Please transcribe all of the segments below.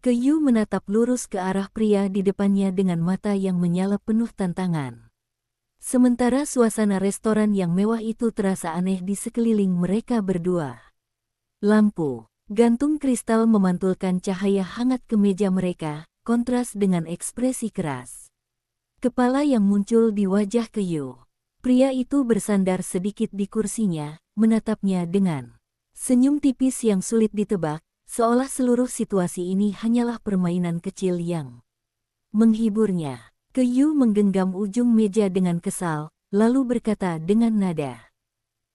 Kyu menatap lurus ke arah pria di depannya dengan mata yang menyala penuh tantangan. Sementara suasana restoran yang mewah itu terasa aneh di sekeliling mereka berdua. Lampu gantung kristal memantulkan cahaya hangat ke meja mereka, kontras dengan ekspresi keras. Kepala yang muncul di wajah Kyu. Pria itu bersandar sedikit di kursinya, menatapnya dengan senyum tipis yang sulit ditebak, seolah seluruh situasi ini hanyalah permainan kecil yang menghiburnya. Kyu menggenggam ujung meja dengan kesal, lalu berkata dengan nada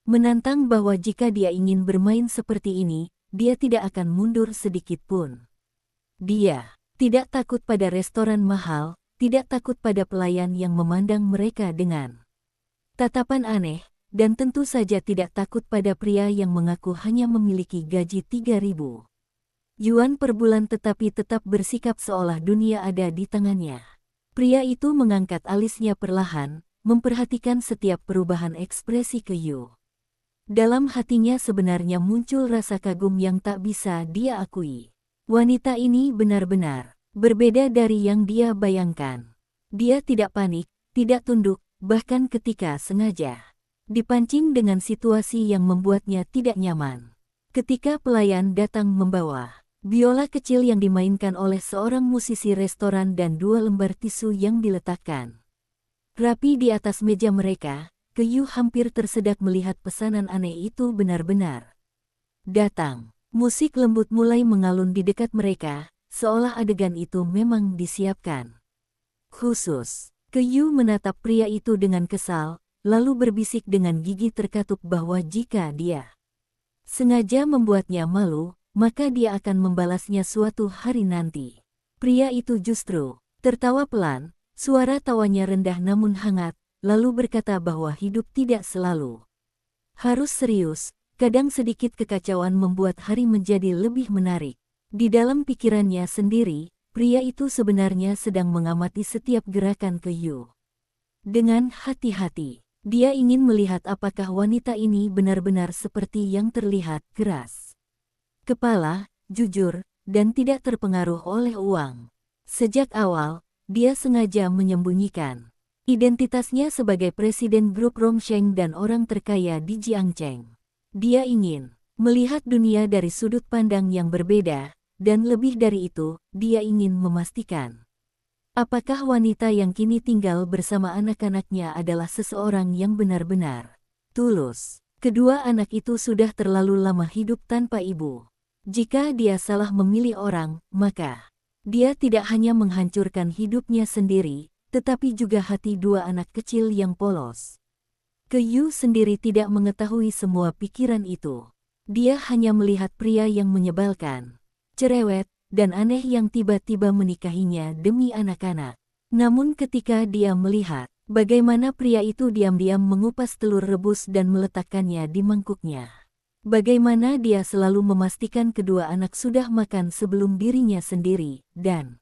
menantang bahwa jika dia ingin bermain seperti ini, dia tidak akan mundur sedikit pun. Dia tidak takut pada restoran mahal, tidak takut pada pelayan yang memandang mereka dengan tatapan aneh, dan tentu saja tidak takut pada pria yang mengaku hanya memiliki gaji 3.000 yuan per bulan tetapi tetap bersikap seolah dunia ada di tangannya. Pria itu mengangkat alisnya perlahan, memperhatikan setiap perubahan ekspresi Kyu. Dalam hatinya sebenarnya muncul rasa kagum yang tak bisa dia akui. Wanita ini benar-benar berbeda dari yang dia bayangkan. Dia tidak panik, tidak tunduk, bahkan ketika sengaja dipancing dengan situasi yang membuatnya tidak nyaman. Ketika pelayan datang membawa biola kecil yang dimainkan oleh seorang musisi restoran dan 2 lembar tisu yang diletakkan rapi di atas meja mereka, Kyu hampir tersedak melihat pesanan aneh itu benar-benar datang. Musik lembut mulai mengalun di dekat mereka, seolah adegan itu memang disiapkan khusus. Kyu menatap pria itu dengan kesal, lalu berbisik dengan gigi terkatup bahwa jika dia sengaja membuatnya malu, maka dia akan membalasnya suatu hari nanti. Pria itu justru tertawa pelan, suara tawanya rendah namun hangat, lalu berkata bahwa hidup tidak selalu harus serius, kadang sedikit kekacauan membuat hari menjadi lebih menarik. Di dalam pikirannya sendiri, pria itu sebenarnya sedang mengamati setiap gerakan Kyu. Dengan hati-hati, dia ingin melihat apakah wanita ini benar-benar seperti yang terlihat keras kepala, jujur, dan tidak terpengaruh oleh uang. Sejak awal, dia sengaja menyembunyikan identitasnya sebagai presiden grup Rongsheng dan orang terkaya di Jiangcheng. Dia ingin melihat dunia dari sudut pandang yang berbeda, dan lebih dari itu, dia ingin memastikan apakah wanita yang kini tinggal bersama anak-anaknya adalah seseorang yang benar-benar tulus. Kedua anak itu sudah terlalu lama hidup tanpa ibu. Jika dia salah memilih orang, maka dia tidak hanya menghancurkan hidupnya sendiri, tetapi juga hati 2 anak kecil yang polos. Kyu sendiri tidak mengetahui semua pikiran itu. Dia hanya melihat pria yang menyebalkan, cerewet, dan aneh yang tiba-tiba menikahinya demi anak-anak. Namun ketika dia melihat bagaimana pria itu diam-diam mengupas telur rebus dan meletakkannya di mangkuknya, bagaimana dia selalu memastikan kedua anak sudah makan sebelum dirinya sendiri, dan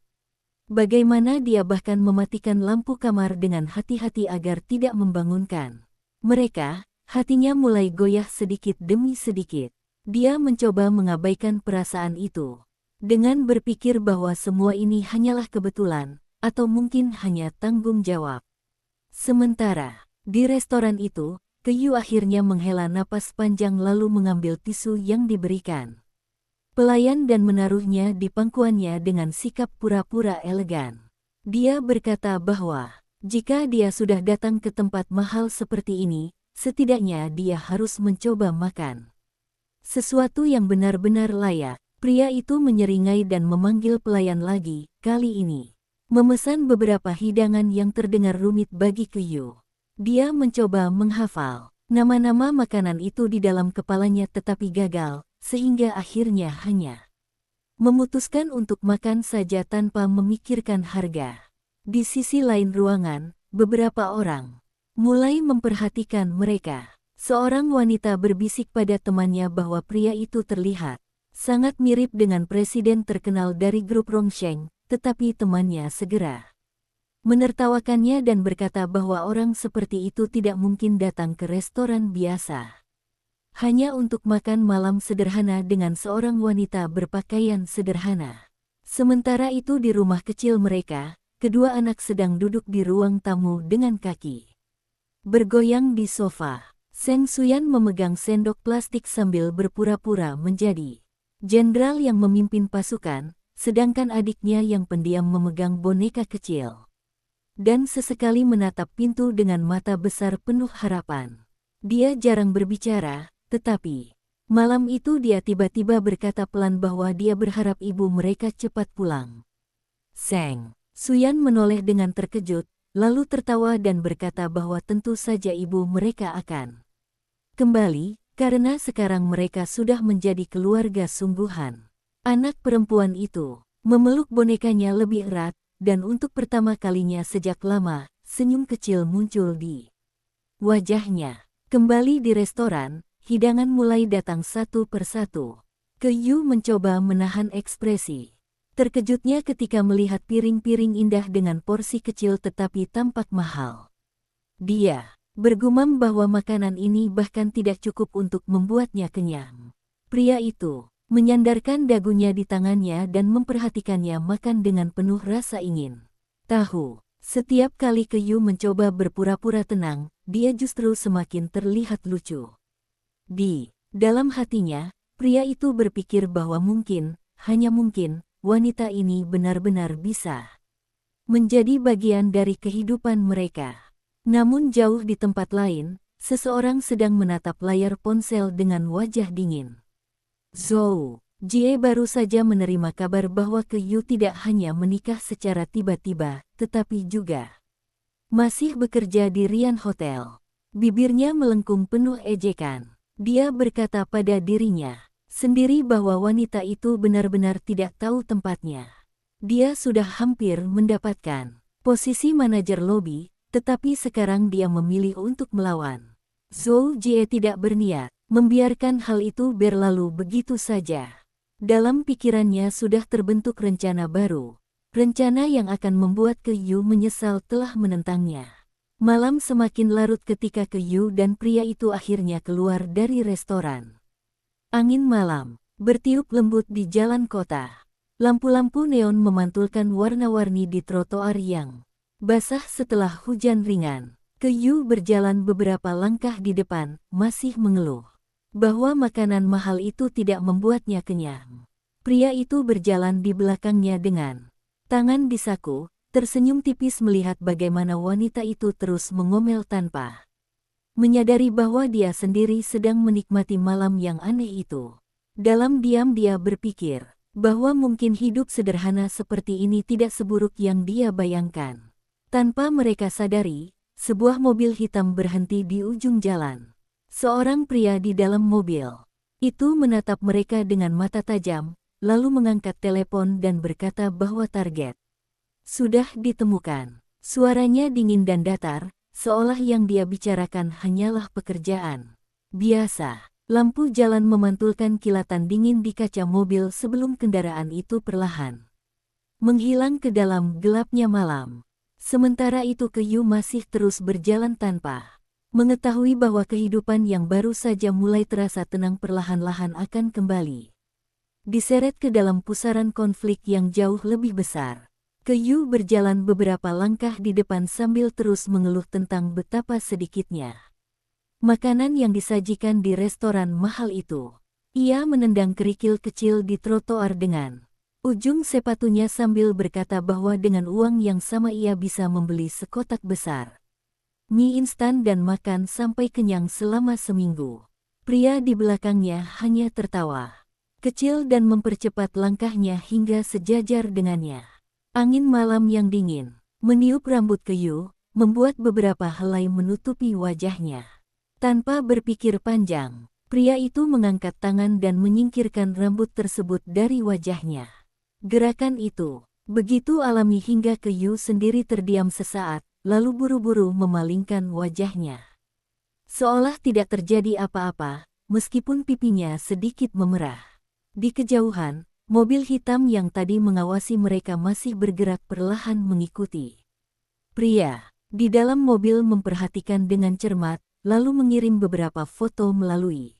bagaimana dia bahkan mematikan lampu kamar dengan hati-hati agar tidak membangunkan mereka, hatinya mulai goyah sedikit demi sedikit. Dia mencoba mengabaikan perasaan itu, dengan berpikir bahwa semua ini hanyalah kebetulan, atau mungkin hanya tanggung jawab. Sementara di restoran itu, Kyu akhirnya menghela napas panjang lalu mengambil tisu yang diberikan pelayan dan menaruhnya di pangkuannya dengan sikap pura-pura elegan. Dia berkata bahwa jika dia sudah datang ke tempat mahal seperti ini, setidaknya dia harus mencoba makan sesuatu yang benar-benar layak. Pria itu menyeringai dan memanggil pelayan lagi, kali ini memesan beberapa hidangan yang terdengar rumit bagi Kyu. Dia mencoba menghafal nama-nama makanan itu di dalam kepalanya tetapi gagal, sehingga akhirnya hanya memutuskan untuk makan saja tanpa memikirkan harga. Di sisi lain ruangan, beberapa orang mulai memperhatikan mereka. Seorang wanita berbisik pada temannya bahwa pria itu terlihat sangat mirip dengan presiden terkenal dari grup Rongsheng, tetapi temannya segera menertawakannya dan berkata bahwa orang seperti itu tidak mungkin datang ke restoran biasa hanya untuk makan malam sederhana dengan seorang wanita berpakaian sederhana. Sementara itu di rumah kecil mereka, kedua anak sedang duduk di ruang tamu dengan kaki bergoyang di sofa. Seng Suyan memegang sendok plastik sambil berpura-pura menjadi jenderal yang memimpin pasukan, sedangkan adiknya yang pendiam memegang boneka kecil. Dan sesekali menatap pintu dengan mata besar penuh harapan. Dia jarang berbicara, tetapi malam itu dia tiba-tiba berkata pelan bahwa dia berharap ibu mereka cepat pulang. Seng Suyan menoleh dengan terkejut, lalu tertawa dan berkata bahwa tentu saja ibu mereka akan kembali, karena sekarang mereka sudah menjadi keluarga sungguhan. Anak perempuan itu memeluk bonekanya lebih erat, dan untuk pertama kalinya sejak lama, senyum kecil muncul di wajahnya. Kembali di restoran, hidangan mulai datang satu persatu. Kyu mencoba menahan ekspresi terkejutnya ketika melihat piring-piring indah dengan porsi kecil tetapi tampak mahal. Dia bergumam bahwa makanan ini bahkan tidak cukup untuk membuatnya kenyang. Pria itu menyandarkan dagunya di tangannya dan memperhatikannya makan dengan penuh rasa ingin tahu. Setiap kali Kyu mencoba berpura-pura tenang, dia justru semakin terlihat lucu. Di dalam hatinya, pria itu berpikir bahwa mungkin, hanya mungkin, wanita ini benar-benar bisa menjadi bagian dari kehidupan mereka. Namun jauh di tempat lain, seseorang sedang menatap layar ponsel dengan wajah dingin. Zhou Jie baru saja menerima kabar bahwa Kyu tidak hanya menikah secara tiba-tiba, tetapi juga masih bekerja di Rian Hotel. Bibirnya melengkung penuh ejekan. Dia berkata pada dirinya sendiri bahwa wanita itu benar-benar tidak tahu tempatnya. Dia sudah hampir mendapatkan posisi manajer lobi, tetapi sekarang dia memilih untuk melawan. Zhou Jie tidak berniat membiarkan hal itu berlalu begitu saja. Dalam pikirannya sudah terbentuk rencana baru. Rencana yang akan membuat Kyu menyesal telah menentangnya. Malam semakin larut ketika Kyu dan pria itu akhirnya keluar dari restoran. Angin malam bertiup lembut di jalan kota. Lampu-lampu neon memantulkan warna-warni di trotoar yang basah setelah hujan ringan. Kyu berjalan beberapa langkah di depan, masih mengeluh bahwa makanan mahal itu tidak membuatnya kenyang. Pria itu berjalan di belakangnya dengan tangan di saku, tersenyum tipis melihat bagaimana wanita itu terus mengomel tanpa menyadari bahwa dia sendiri sedang menikmati malam yang aneh itu. Dalam diam dia berpikir bahwa mungkin hidup sederhana seperti ini tidak seburuk yang dia bayangkan. Tanpa mereka sadari, sebuah mobil hitam berhenti di ujung jalan. Seorang pria di dalam mobil itu menatap mereka dengan mata tajam, lalu mengangkat telepon dan berkata bahwa target sudah ditemukan. Suaranya dingin dan datar, seolah yang dia bicarakan hanyalah pekerjaan biasa. Lampu jalan memantulkan kilatan dingin di kaca mobil sebelum kendaraan itu perlahan menghilang ke dalam gelapnya malam. Sementara itu Kyu masih terus berjalan tanpa mengetahui bahwa kehidupan yang baru saja mulai terasa tenang perlahan-lahan akan kembali diseret ke dalam pusaran konflik yang jauh lebih besar. Kyu berjalan beberapa langkah di depan sambil terus mengeluh tentang betapa sedikitnya makanan yang disajikan di restoran mahal itu. Ia menendang kerikil kecil di trotoar dengan ujung sepatunya sambil berkata bahwa dengan uang yang sama ia bisa membeli sekotak besar mie instan dan makan sampai kenyang selama seminggu. Pria di belakangnya hanya tertawa kecil dan mempercepat langkahnya hingga sejajar dengannya. Angin malam yang dingin meniup rambut Kyu, membuat beberapa helai menutupi wajahnya. Tanpa berpikir panjang, pria itu mengangkat tangan dan menyingkirkan rambut tersebut dari wajahnya. Gerakan itu begitu alami hingga Kyu sendiri terdiam sesaat, lalu buru-buru memalingkan wajahnya. Seolah tidak terjadi apa-apa, meskipun pipinya sedikit memerah. Di kejauhan, mobil hitam yang tadi mengawasi mereka masih bergerak perlahan mengikuti. Pria di dalam mobil memperhatikan dengan cermat, lalu mengirim beberapa foto melalui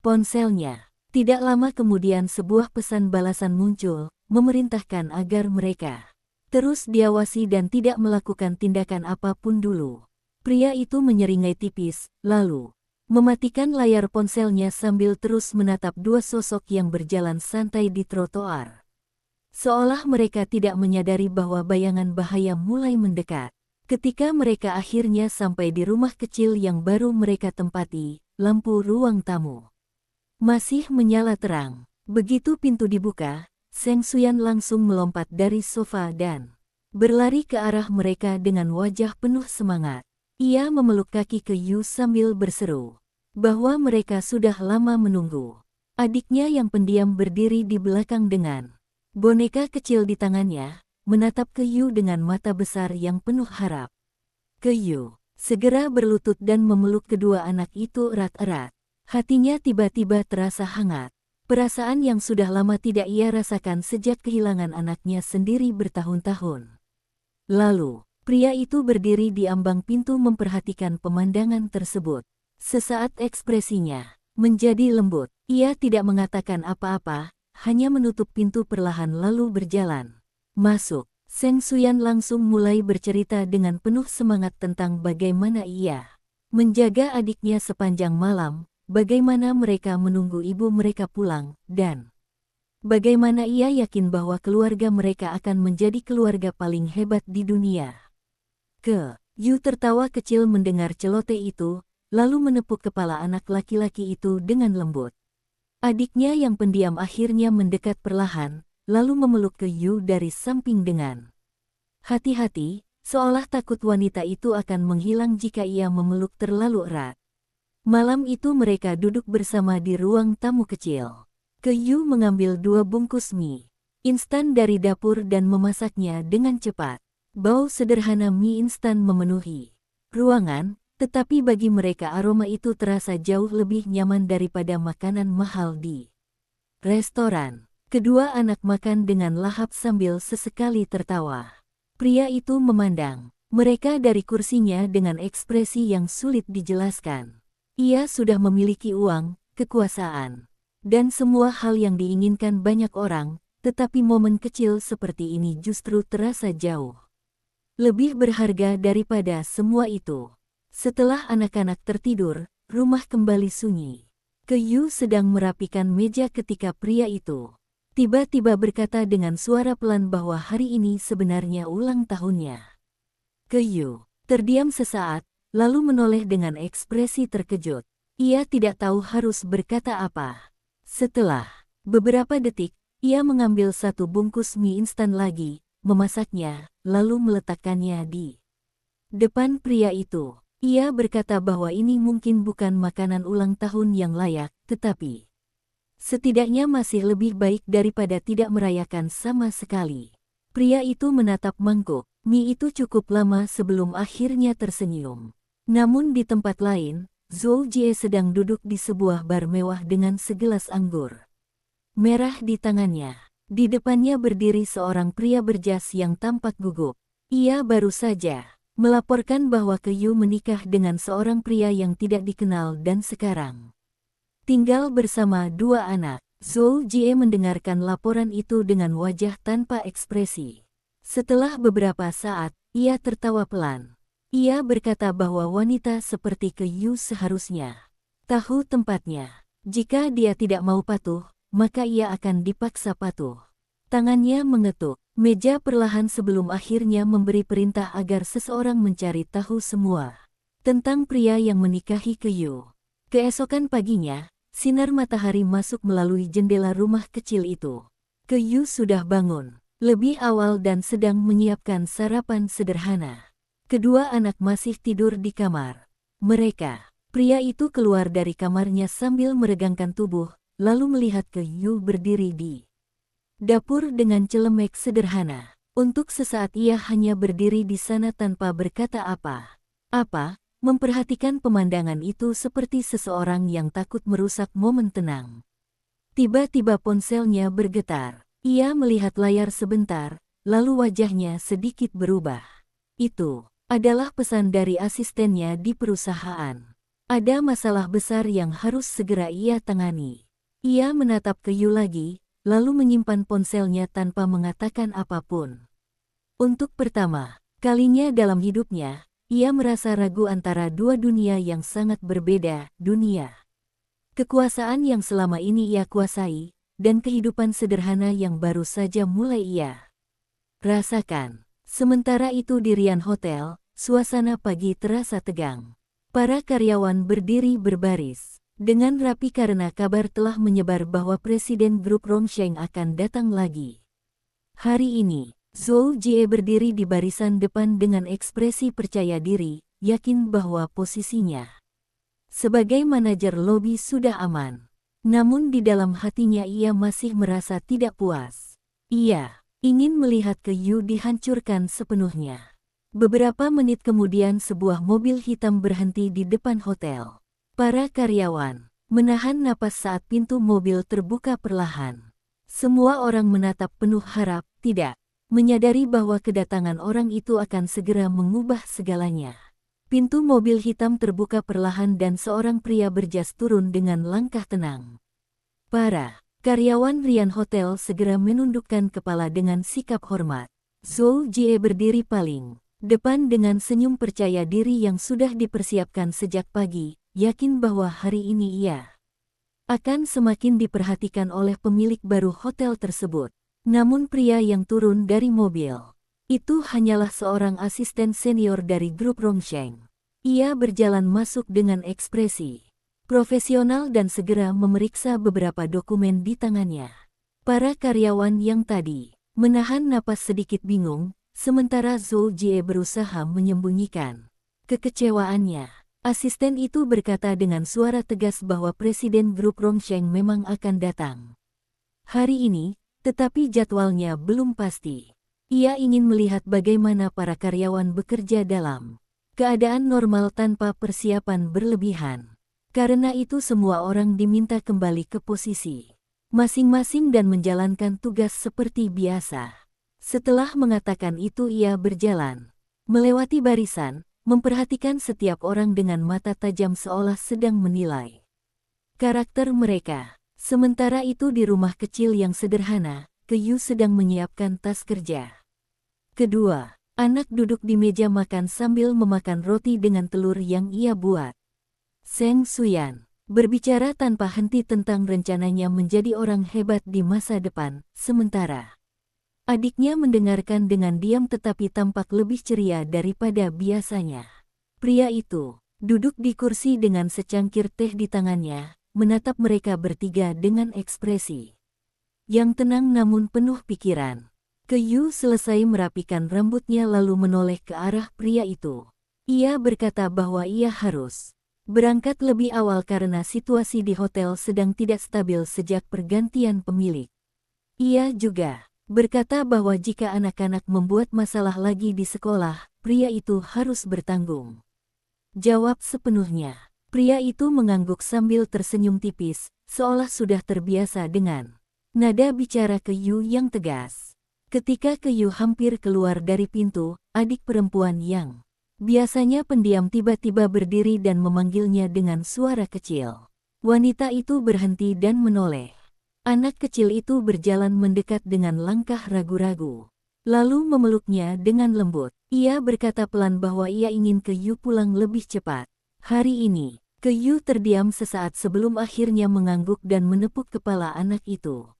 ponselnya. Tidak lama kemudian sebuah pesan balasan muncul, memerintahkan agar mereka terus diawasi dan tidak melakukan tindakan apapun dulu. Pria itu menyeringai tipis, lalu mematikan layar ponselnya sambil terus menatap dua sosok yang berjalan santai di trotoar. Seolah mereka tidak menyadari bahwa bayangan bahaya mulai mendekat. Ketika mereka akhirnya sampai di rumah kecil yang baru mereka tempati, lampu ruang tamu masih menyala terang. Begitu pintu dibuka, Seng Suyan langsung melompat dari sofa dan berlari ke arah mereka dengan wajah penuh semangat. Ia memeluk kaki ke Yu sambil berseru bahwa mereka sudah lama menunggu. Adiknya yang pendiam berdiri di belakang dengan boneka kecil di tangannya, menatap ke Yu dengan mata besar yang penuh harap. Ke Yu segera berlutut dan memeluk kedua anak itu erat-erat. Hatinya tiba-tiba terasa hangat. Perasaan yang sudah lama tidak ia rasakan sejak kehilangan anaknya sendiri bertahun-tahun. Lalu, pria itu berdiri di ambang pintu memperhatikan pemandangan tersebut. Sesaat ekspresinya menjadi lembut. Ia tidak mengatakan apa-apa, hanya menutup pintu perlahan lalu berjalan masuk. Seng Suyan langsung mulai bercerita dengan penuh semangat tentang bagaimana ia menjaga adiknya sepanjang malam, bagaimana mereka menunggu ibu mereka pulang, dan bagaimana ia yakin bahwa keluarga mereka akan menjadi keluarga paling hebat di dunia. Yu tertawa kecil mendengar celoteh itu, lalu menepuk kepala anak laki-laki itu dengan lembut. Adiknya yang pendiam akhirnya mendekat perlahan, lalu memeluk ke Yu dari samping dengan hati-hati, seolah takut wanita itu akan menghilang jika ia memeluk terlalu erat. Malam itu mereka duduk bersama di ruang tamu kecil. Yu mengambil 2 bungkus mie instan dari dapur dan memasaknya dengan cepat. Bau sederhana mie instan memenuhi ruangan, tetapi bagi mereka aroma itu terasa jauh lebih nyaman daripada makanan mahal di restoran. Kedua anak makan dengan lahap sambil sesekali tertawa. Pria itu memandang mereka dari kursinya dengan ekspresi yang sulit dijelaskan. Ia sudah memiliki uang, kekuasaan, dan semua hal yang diinginkan banyak orang, tetapi momen kecil seperti ini justru terasa jauh lebih berharga daripada semua itu. Setelah anak-anak tertidur, rumah kembali sunyi. Yu sedang merapikan meja ketika pria itu tiba-tiba berkata dengan suara pelan bahwa hari ini sebenarnya ulang tahunnya. Yu terdiam sesaat, lalu menoleh dengan ekspresi terkejut. Ia tidak tahu harus berkata apa. Setelah beberapa detik, ia mengambil 1 bungkus mie instan lagi, memasaknya, lalu meletakkannya di depan pria itu. Ia berkata bahwa ini mungkin bukan makanan ulang tahun yang layak, tetapi setidaknya masih lebih baik daripada tidak merayakan sama sekali. Pria itu menatap mangkuk mie itu cukup lama sebelum akhirnya tersenyum. Namun di tempat lain, Zhou Jie sedang duduk di sebuah bar mewah dengan segelas anggur merah di tangannya. Di depannya berdiri seorang pria berjas yang tampak gugup. Ia baru saja melaporkan bahwa Yu menikah dengan seorang pria yang tidak dikenal dan sekarang tinggal bersama 2 anak. Zhou Jie mendengarkan laporan itu dengan wajah tanpa ekspresi. Setelah beberapa saat, ia tertawa pelan. Ia berkata bahwa wanita seperti Yu seharusnya tahu tempatnya. Jika dia tidak mau patuh, maka ia akan dipaksa patuh. Tangannya mengetuk meja perlahan sebelum akhirnya memberi perintah agar seseorang mencari tahu semua tentang pria yang menikahi Yu. Keesokan paginya, sinar matahari masuk melalui jendela rumah kecil itu. Yu sudah bangun lebih awal dan sedang menyiapkan sarapan sederhana. Kedua anak masih tidur di kamar mereka. Pria itu keluar dari kamarnya sambil meregangkan tubuh, lalu melihat Yu berdiri di dapur dengan celemek sederhana. Untuk sesaat ia hanya berdiri di sana tanpa berkata apa-apa, memperhatikan pemandangan itu seperti seseorang yang takut merusak momen tenang. Tiba-tiba ponselnya bergetar. Ia melihat layar sebentar, lalu wajahnya sedikit berubah. Itu adalah pesan dari asistennya di perusahaan. Ada masalah besar yang harus segera ia tangani. Ia menatap Yu lagi, lalu menyimpan ponselnya tanpa mengatakan apapun. Untuk pertama kalinya dalam hidupnya, ia merasa ragu antara dua dunia yang sangat berbeda, dunia kekuasaan yang selama ini ia kuasai, dan kehidupan sederhana yang baru saja mulai ia rasakan. Sementara itu di Rian Hotel, suasana pagi terasa tegang. Para karyawan berdiri berbaris dengan rapi karena kabar telah menyebar bahwa Presiden Grup Rongsheng akan datang lagi. Hari ini, Zhou Jie berdiri di barisan depan dengan ekspresi percaya diri, yakin bahwa posisinya sebagai manajer lobi sudah aman. Namun di dalam hatinya ia masih merasa tidak puas. Ia ingin melihat Yu dihancurkan sepenuhnya. Beberapa menit kemudian sebuah mobil hitam berhenti di depan hotel. Para karyawan menahan napas saat pintu mobil terbuka perlahan. Semua orang menatap penuh harap, tidak menyadari bahwa kedatangan orang itu akan segera mengubah segalanya. Pintu mobil hitam terbuka perlahan dan seorang pria berjas turun dengan langkah tenang. Para karyawan Rian Hotel segera menundukkan kepala dengan sikap hormat. Zhou Jie berdiri paling depan dengan senyum percaya diri yang sudah dipersiapkan sejak pagi, yakin bahwa hari ini ia akan semakin diperhatikan oleh pemilik baru hotel tersebut. Namun pria yang turun dari mobil itu hanyalah seorang asisten senior dari grup Rongsheng. Ia berjalan masuk dengan ekspresi profesional dan segera memeriksa beberapa dokumen di tangannya. Para karyawan yang tadi menahan napas sedikit bingung, sementara Zhou Jie berusaha menyembunyikan kekecewaannya. Asisten itu berkata dengan suara tegas bahwa Presiden Grup Rongsheng memang akan datang hari ini, tetapi jadwalnya belum pasti. Ia ingin melihat bagaimana para karyawan bekerja dalam keadaan normal tanpa persiapan berlebihan. Karena itu semua orang diminta kembali ke posisi masing-masing dan menjalankan tugas seperti biasa. Setelah mengatakan itu ia berjalan melewati barisan, memperhatikan setiap orang dengan mata tajam seolah sedang menilai karakter mereka. Sementara itu di rumah kecil yang sederhana, Yu sedang menyiapkan tas kerja. Kedua anak duduk di meja makan sambil memakan roti dengan telur yang ia buat. Zheng Xuyan berbicara tanpa henti tentang rencananya menjadi orang hebat di masa depan, sementara adiknya mendengarkan dengan diam tetapi tampak lebih ceria daripada biasanya. Pria itu duduk di kursi dengan secangkir teh di tangannya, menatap mereka bertiga dengan ekspresi yang tenang namun penuh pikiran. Yu selesai merapikan rambutnya lalu menoleh ke arah pria itu. Ia berkata bahwa ia harus berangkat lebih awal karena situasi di hotel sedang tidak stabil sejak pergantian pemilik. Ia juga berkata bahwa jika anak-anak membuat masalah lagi di sekolah, pria itu harus bertanggung jawab sepenuhnya. Pria itu mengangguk sambil tersenyum tipis, seolah sudah terbiasa dengan nada bicara Yu yang tegas. Ketika Yu hampir keluar dari pintu, adik perempuan yang biasanya pendiam tiba-tiba berdiri dan memanggilnya dengan suara kecil. Wanita itu berhenti dan menoleh. Anak kecil itu berjalan mendekat dengan langkah ragu-ragu, lalu memeluknya dengan lembut. Ia berkata pelan bahwa ia ingin Yu pulang lebih cepat. Hari ini, Yu terdiam sesaat sebelum akhirnya mengangguk dan menepuk kepala anak itu.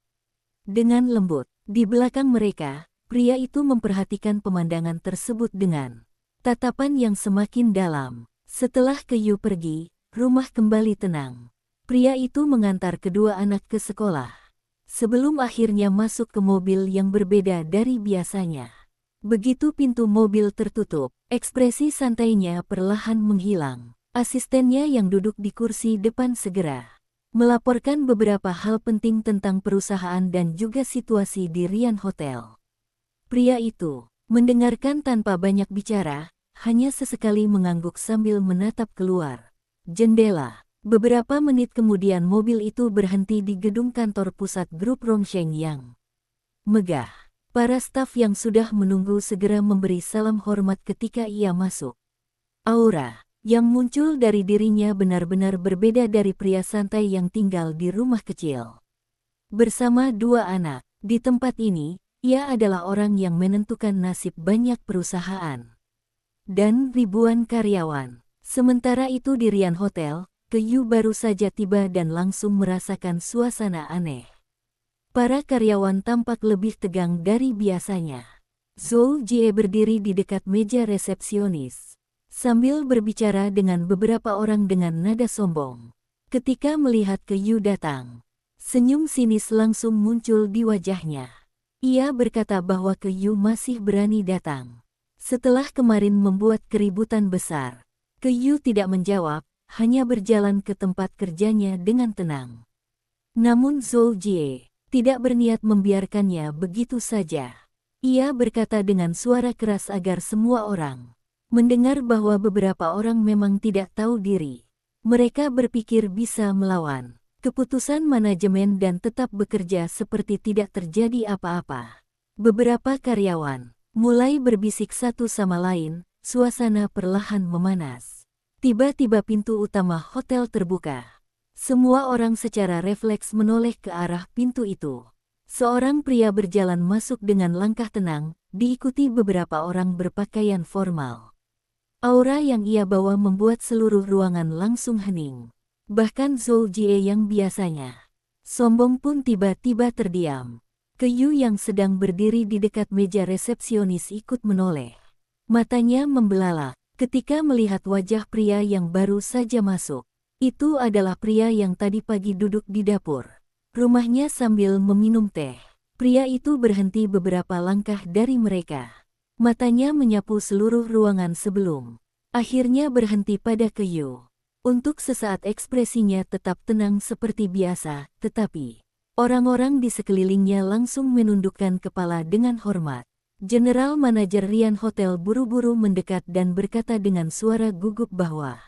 Dengan lembut, di belakang mereka, pria itu memperhatikan pemandangan tersebut dengan tatapan yang semakin dalam. Setelah Yu pergi, rumah kembali tenang. Pria itu mengantar kedua anak ke sekolah, sebelum akhirnya masuk ke mobil yang berbeda dari biasanya. Begitu pintu mobil tertutup, ekspresi santainya perlahan menghilang. Asistennya yang duduk di kursi depan segera melaporkan beberapa hal penting tentang perusahaan dan juga situasi di Rian Hotel. Pria itu mendengarkan tanpa banyak bicara, hanya sesekali mengangguk sambil menatap keluar jendela. Beberapa menit kemudian mobil itu berhenti di gedung kantor pusat grup Rongsheng yang megah. Para staf yang sudah menunggu segera memberi salam hormat ketika ia masuk. Aura yang muncul dari dirinya benar-benar berbeda dari pria santai yang tinggal di rumah kecil. bersama 2 anak. Di tempat ini, ia adalah orang yang menentukan nasib banyak perusahaan dan ribuan karyawan. Sementara itu di Rian Hotel, Kyu baru saja tiba dan langsung merasakan suasana aneh. Para karyawan tampak lebih tegang dari biasanya. Zhou Jie berdiri di dekat meja resepsionis, sambil berbicara dengan beberapa orang dengan nada sombong. Ketika melihat Kyu datang, senyum sinis langsung muncul di wajahnya. Ia berkata bahwa Kyu masih berani datang setelah kemarin membuat keributan besar. Kyu tidak menjawab, hanya berjalan ke tempat kerjanya dengan tenang. Namun Zhou Jie tidak berniat membiarkannya begitu saja. Ia berkata dengan suara keras agar semua orang mendengar bahwa beberapa orang memang tidak tahu diri. Mereka berpikir bisa melawan keputusan manajemen dan tetap bekerja seperti tidak terjadi apa-apa. Beberapa karyawan mulai berbisik satu sama lain, suasana perlahan memanas. Tiba-tiba pintu utama hotel terbuka. Semua orang secara refleks menoleh ke arah pintu itu. Seorang pria berjalan masuk dengan langkah tenang, diikuti beberapa orang berpakaian formal. Aura yang ia bawa membuat seluruh ruangan langsung hening. Bahkan Zhou Jie yang biasanya sombong pun tiba-tiba terdiam. Kyu yang sedang berdiri di dekat meja resepsionis ikut menoleh. Matanya membelalak ketika melihat wajah pria yang baru saja masuk. Itu adalah pria yang tadi pagi duduk di dapur rumahnya sambil meminum teh. Pria itu berhenti beberapa langkah dari mereka. Matanya menyapu seluruh ruangan sebelum akhirnya berhenti pada Kyu. Untuk sesaat ekspresinya tetap tenang seperti biasa, tetapi orang-orang di sekelilingnya langsung menundukkan kepala dengan hormat. General Manager Rian Hotel buru-buru mendekat dan berkata dengan suara gugup bahwa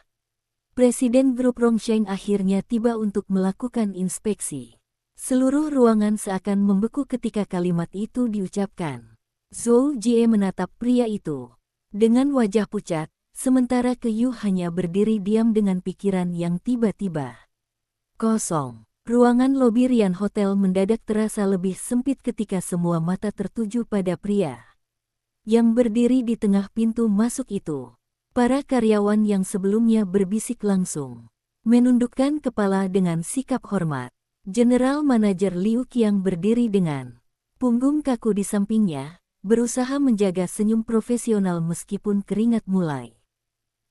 Presiden Grup Rongsheng akhirnya tiba untuk melakukan inspeksi. Seluruh ruangan seakan membeku ketika kalimat itu diucapkan. Zhou Jie menatap pria itu dengan wajah pucat, sementara Kyu hanya berdiri diam dengan pikiran yang tiba-tiba kosong. Ruangan lobi Rian Hotel mendadak terasa lebih sempit ketika semua mata tertuju pada pria yang berdiri di tengah pintu masuk itu. Para karyawan yang sebelumnya berbisik langsung menundukkan kepala dengan sikap hormat. General Manager Liu Qiang berdiri dengan punggung kaku di sampingnya, berusaha menjaga senyum profesional meskipun keringat mulai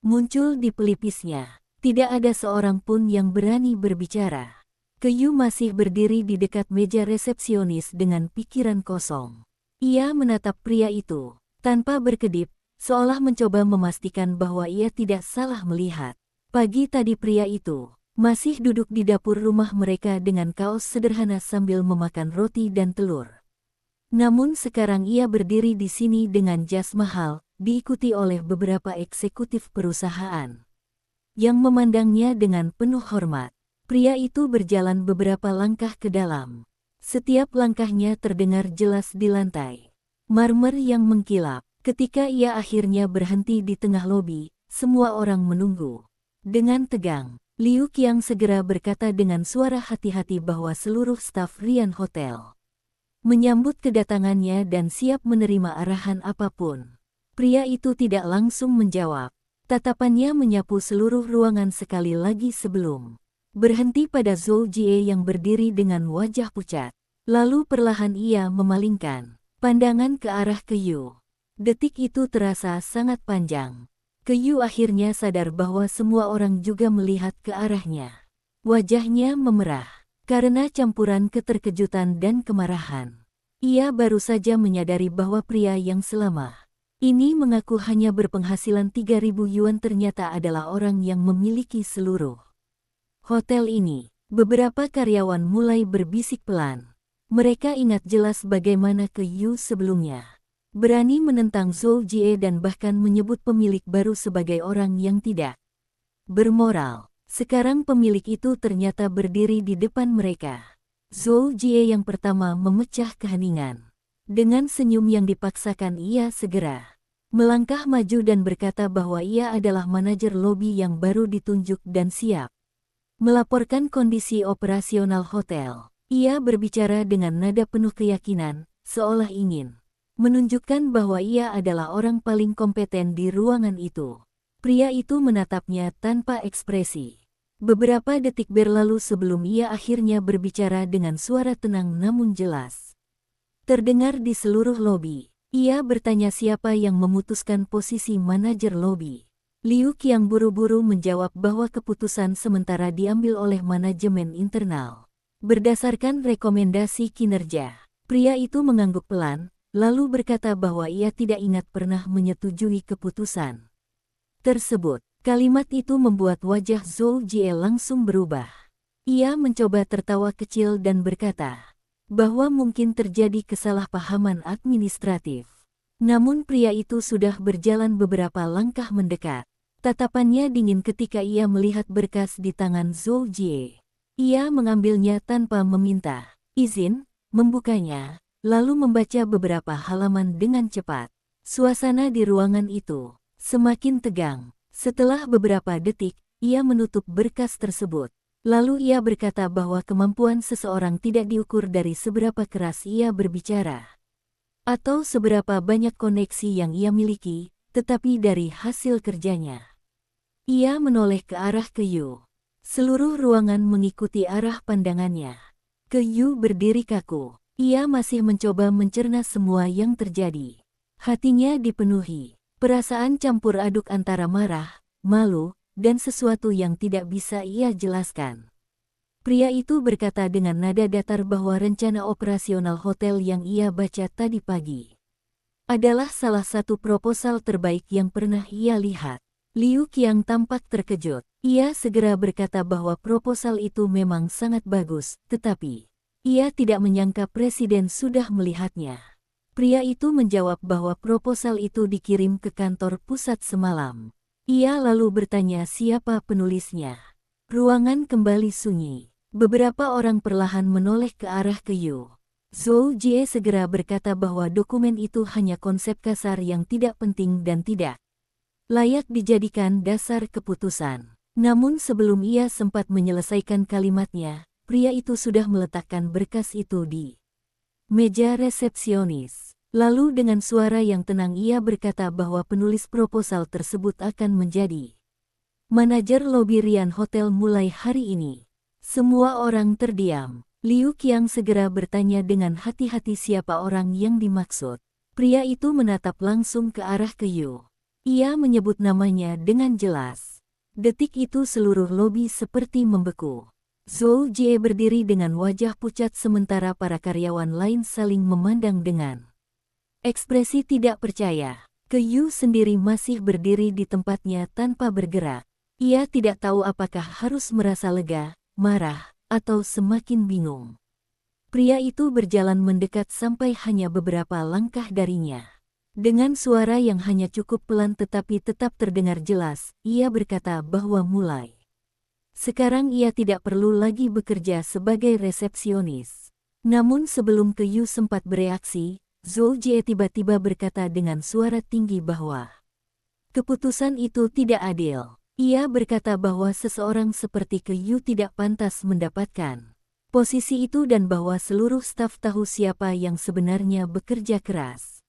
muncul di pelipisnya. Tidak ada seorang pun yang berani berbicara. Kyu masih berdiri di dekat meja resepsionis dengan pikiran kosong. Ia menatap pria itu tanpa berkedip, seolah mencoba memastikan bahwa ia tidak salah melihat. Pagi tadi pria itu masih duduk di dapur rumah mereka dengan kaos sederhana sambil memakan roti dan telur. Namun sekarang ia berdiri di sini dengan jas mahal, diikuti oleh beberapa eksekutif perusahaan yang memandangnya dengan penuh hormat. Pria itu berjalan beberapa langkah ke dalam. Setiap langkahnya terdengar jelas di lantai marmer yang mengkilap. Ketika ia akhirnya berhenti di tengah lobi, semua orang menunggu dengan tegang. Liu Qiang segera berkata dengan suara hati-hati bahwa seluruh staf Rian Hotel menyambut kedatangannya dan siap menerima arahan apapun. Pria itu tidak langsung menjawab. Tatapannya menyapu seluruh ruangan sekali lagi sebelum berhenti pada Zhou Jie yang berdiri dengan wajah pucat. Lalu perlahan ia memalingkan pandangan ke arah Kyu. Detik itu terasa sangat panjang. Kyu akhirnya sadar bahwa semua orang juga melihat ke arahnya. Wajahnya memerah karena campuran keterkejutan dan kemarahan. Ia baru saja menyadari bahwa pria yang selama ini mengaku hanya berpenghasilan 3.000 yuan ternyata adalah orang yang memiliki seluruh hotel ini. Beberapa karyawan mulai berbisik pelan. Mereka ingat jelas bagaimana Kyu sebelumnya berani menentang Zhou Jie dan bahkan menyebut pemilik baru sebagai orang yang tidak bermoral. Sekarang pemilik itu ternyata berdiri di depan mereka. Zhou Jie yang pertama memecah keheningan. Dengan senyum yang dipaksakan ia segera melangkah maju dan berkata bahwa ia adalah manajer lobi yang baru ditunjuk dan siap melaporkan kondisi operasional hotel. Ia berbicara dengan nada penuh keyakinan, seolah ingin menunjukkan bahwa ia adalah orang paling kompeten di ruangan itu. Pria itu menatapnya tanpa ekspresi. Beberapa detik berlalu sebelum ia akhirnya berbicara dengan suara tenang namun jelas. Terdengar di seluruh lobi. Ia bertanya siapa yang memutuskan posisi manajer lobi. Liu Qiang buru-buru menjawab bahwa keputusan sementara diambil oleh manajemen internal. Berdasarkan rekomendasi kinerja, pria itu mengangguk pelan, lalu berkata bahwa ia tidak ingat pernah menyetujui keputusan tersebut. Kalimat itu membuat wajah Zhou Jie langsung berubah. Ia mencoba tertawa kecil dan berkata bahwa mungkin terjadi kesalahpahaman administratif. Namun pria itu sudah berjalan beberapa langkah mendekat. Tatapannya dingin ketika ia melihat berkas di tangan Zhou Jie. Ia mengambilnya tanpa meminta izin, membukanya, lalu membaca beberapa halaman dengan cepat. Suasana di ruangan itu semakin tegang. Setelah beberapa detik, ia menutup berkas tersebut. Lalu ia berkata bahwa kemampuan seseorang tidak diukur dari seberapa keras ia berbicara atau seberapa banyak koneksi yang ia miliki, tetapi dari hasil kerjanya. Ia menoleh ke arah Keyu. Seluruh ruangan mengikuti arah pandangannya. Keyu berdiri kaku. Ia masih mencoba mencerna semua yang terjadi. Hatinya dipenuhi perasaan campur aduk antara marah, malu, dan sesuatu yang tidak bisa ia jelaskan. Pria itu berkata dengan nada datar bahwa rencana operasional hotel yang ia baca tadi pagi adalah salah satu proposal terbaik yang pernah ia lihat. Liu Qiang tampak terkejut. Ia segera berkata bahwa proposal itu memang sangat bagus, tetapi ia tidak menyangka presiden sudah melihatnya. Pria itu menjawab bahwa proposal itu dikirim ke kantor pusat semalam. Ia lalu bertanya siapa penulisnya. Ruangan kembali sunyi. Beberapa orang perlahan menoleh ke arah Keyu. Zhou Jie segera berkata bahwa dokumen itu hanya konsep kasar yang tidak penting dan tidak layak dijadikan dasar keputusan. Namun sebelum ia sempat menyelesaikan kalimatnya, pria itu sudah meletakkan berkas itu di meja resepsionis. Lalu dengan suara yang tenang ia berkata bahwa penulis proposal tersebut akan menjadi manajer lobi Rian Hotel mulai hari ini. Semua orang terdiam. Liu Qiang segera bertanya dengan hati-hati siapa orang yang dimaksud. Pria itu menatap langsung ke arah Keyu. Ia menyebut namanya dengan jelas. Detik itu seluruh lobi seperti membeku. Zhou Jie berdiri dengan wajah pucat sementara para karyawan lain saling memandang dengan ekspresi tidak percaya. Keyu sendiri masih berdiri di tempatnya tanpa bergerak. Ia tidak tahu apakah harus merasa lega, marah, atau semakin bingung. Pria itu berjalan mendekat sampai hanya beberapa langkah darinya. Dengan suara yang hanya cukup pelan tetapi tetap terdengar jelas, ia berkata bahwa mulai sekarang ia tidak perlu lagi bekerja sebagai resepsionis. Namun sebelum Keyu sempat bereaksi, Zhou Jie tiba-tiba berkata dengan suara tinggi bahwa keputusan itu tidak adil. Ia berkata bahwa seseorang seperti Keyu tidak pantas mendapatkan posisi itu dan bahwa seluruh staf tahu siapa yang sebenarnya bekerja keras.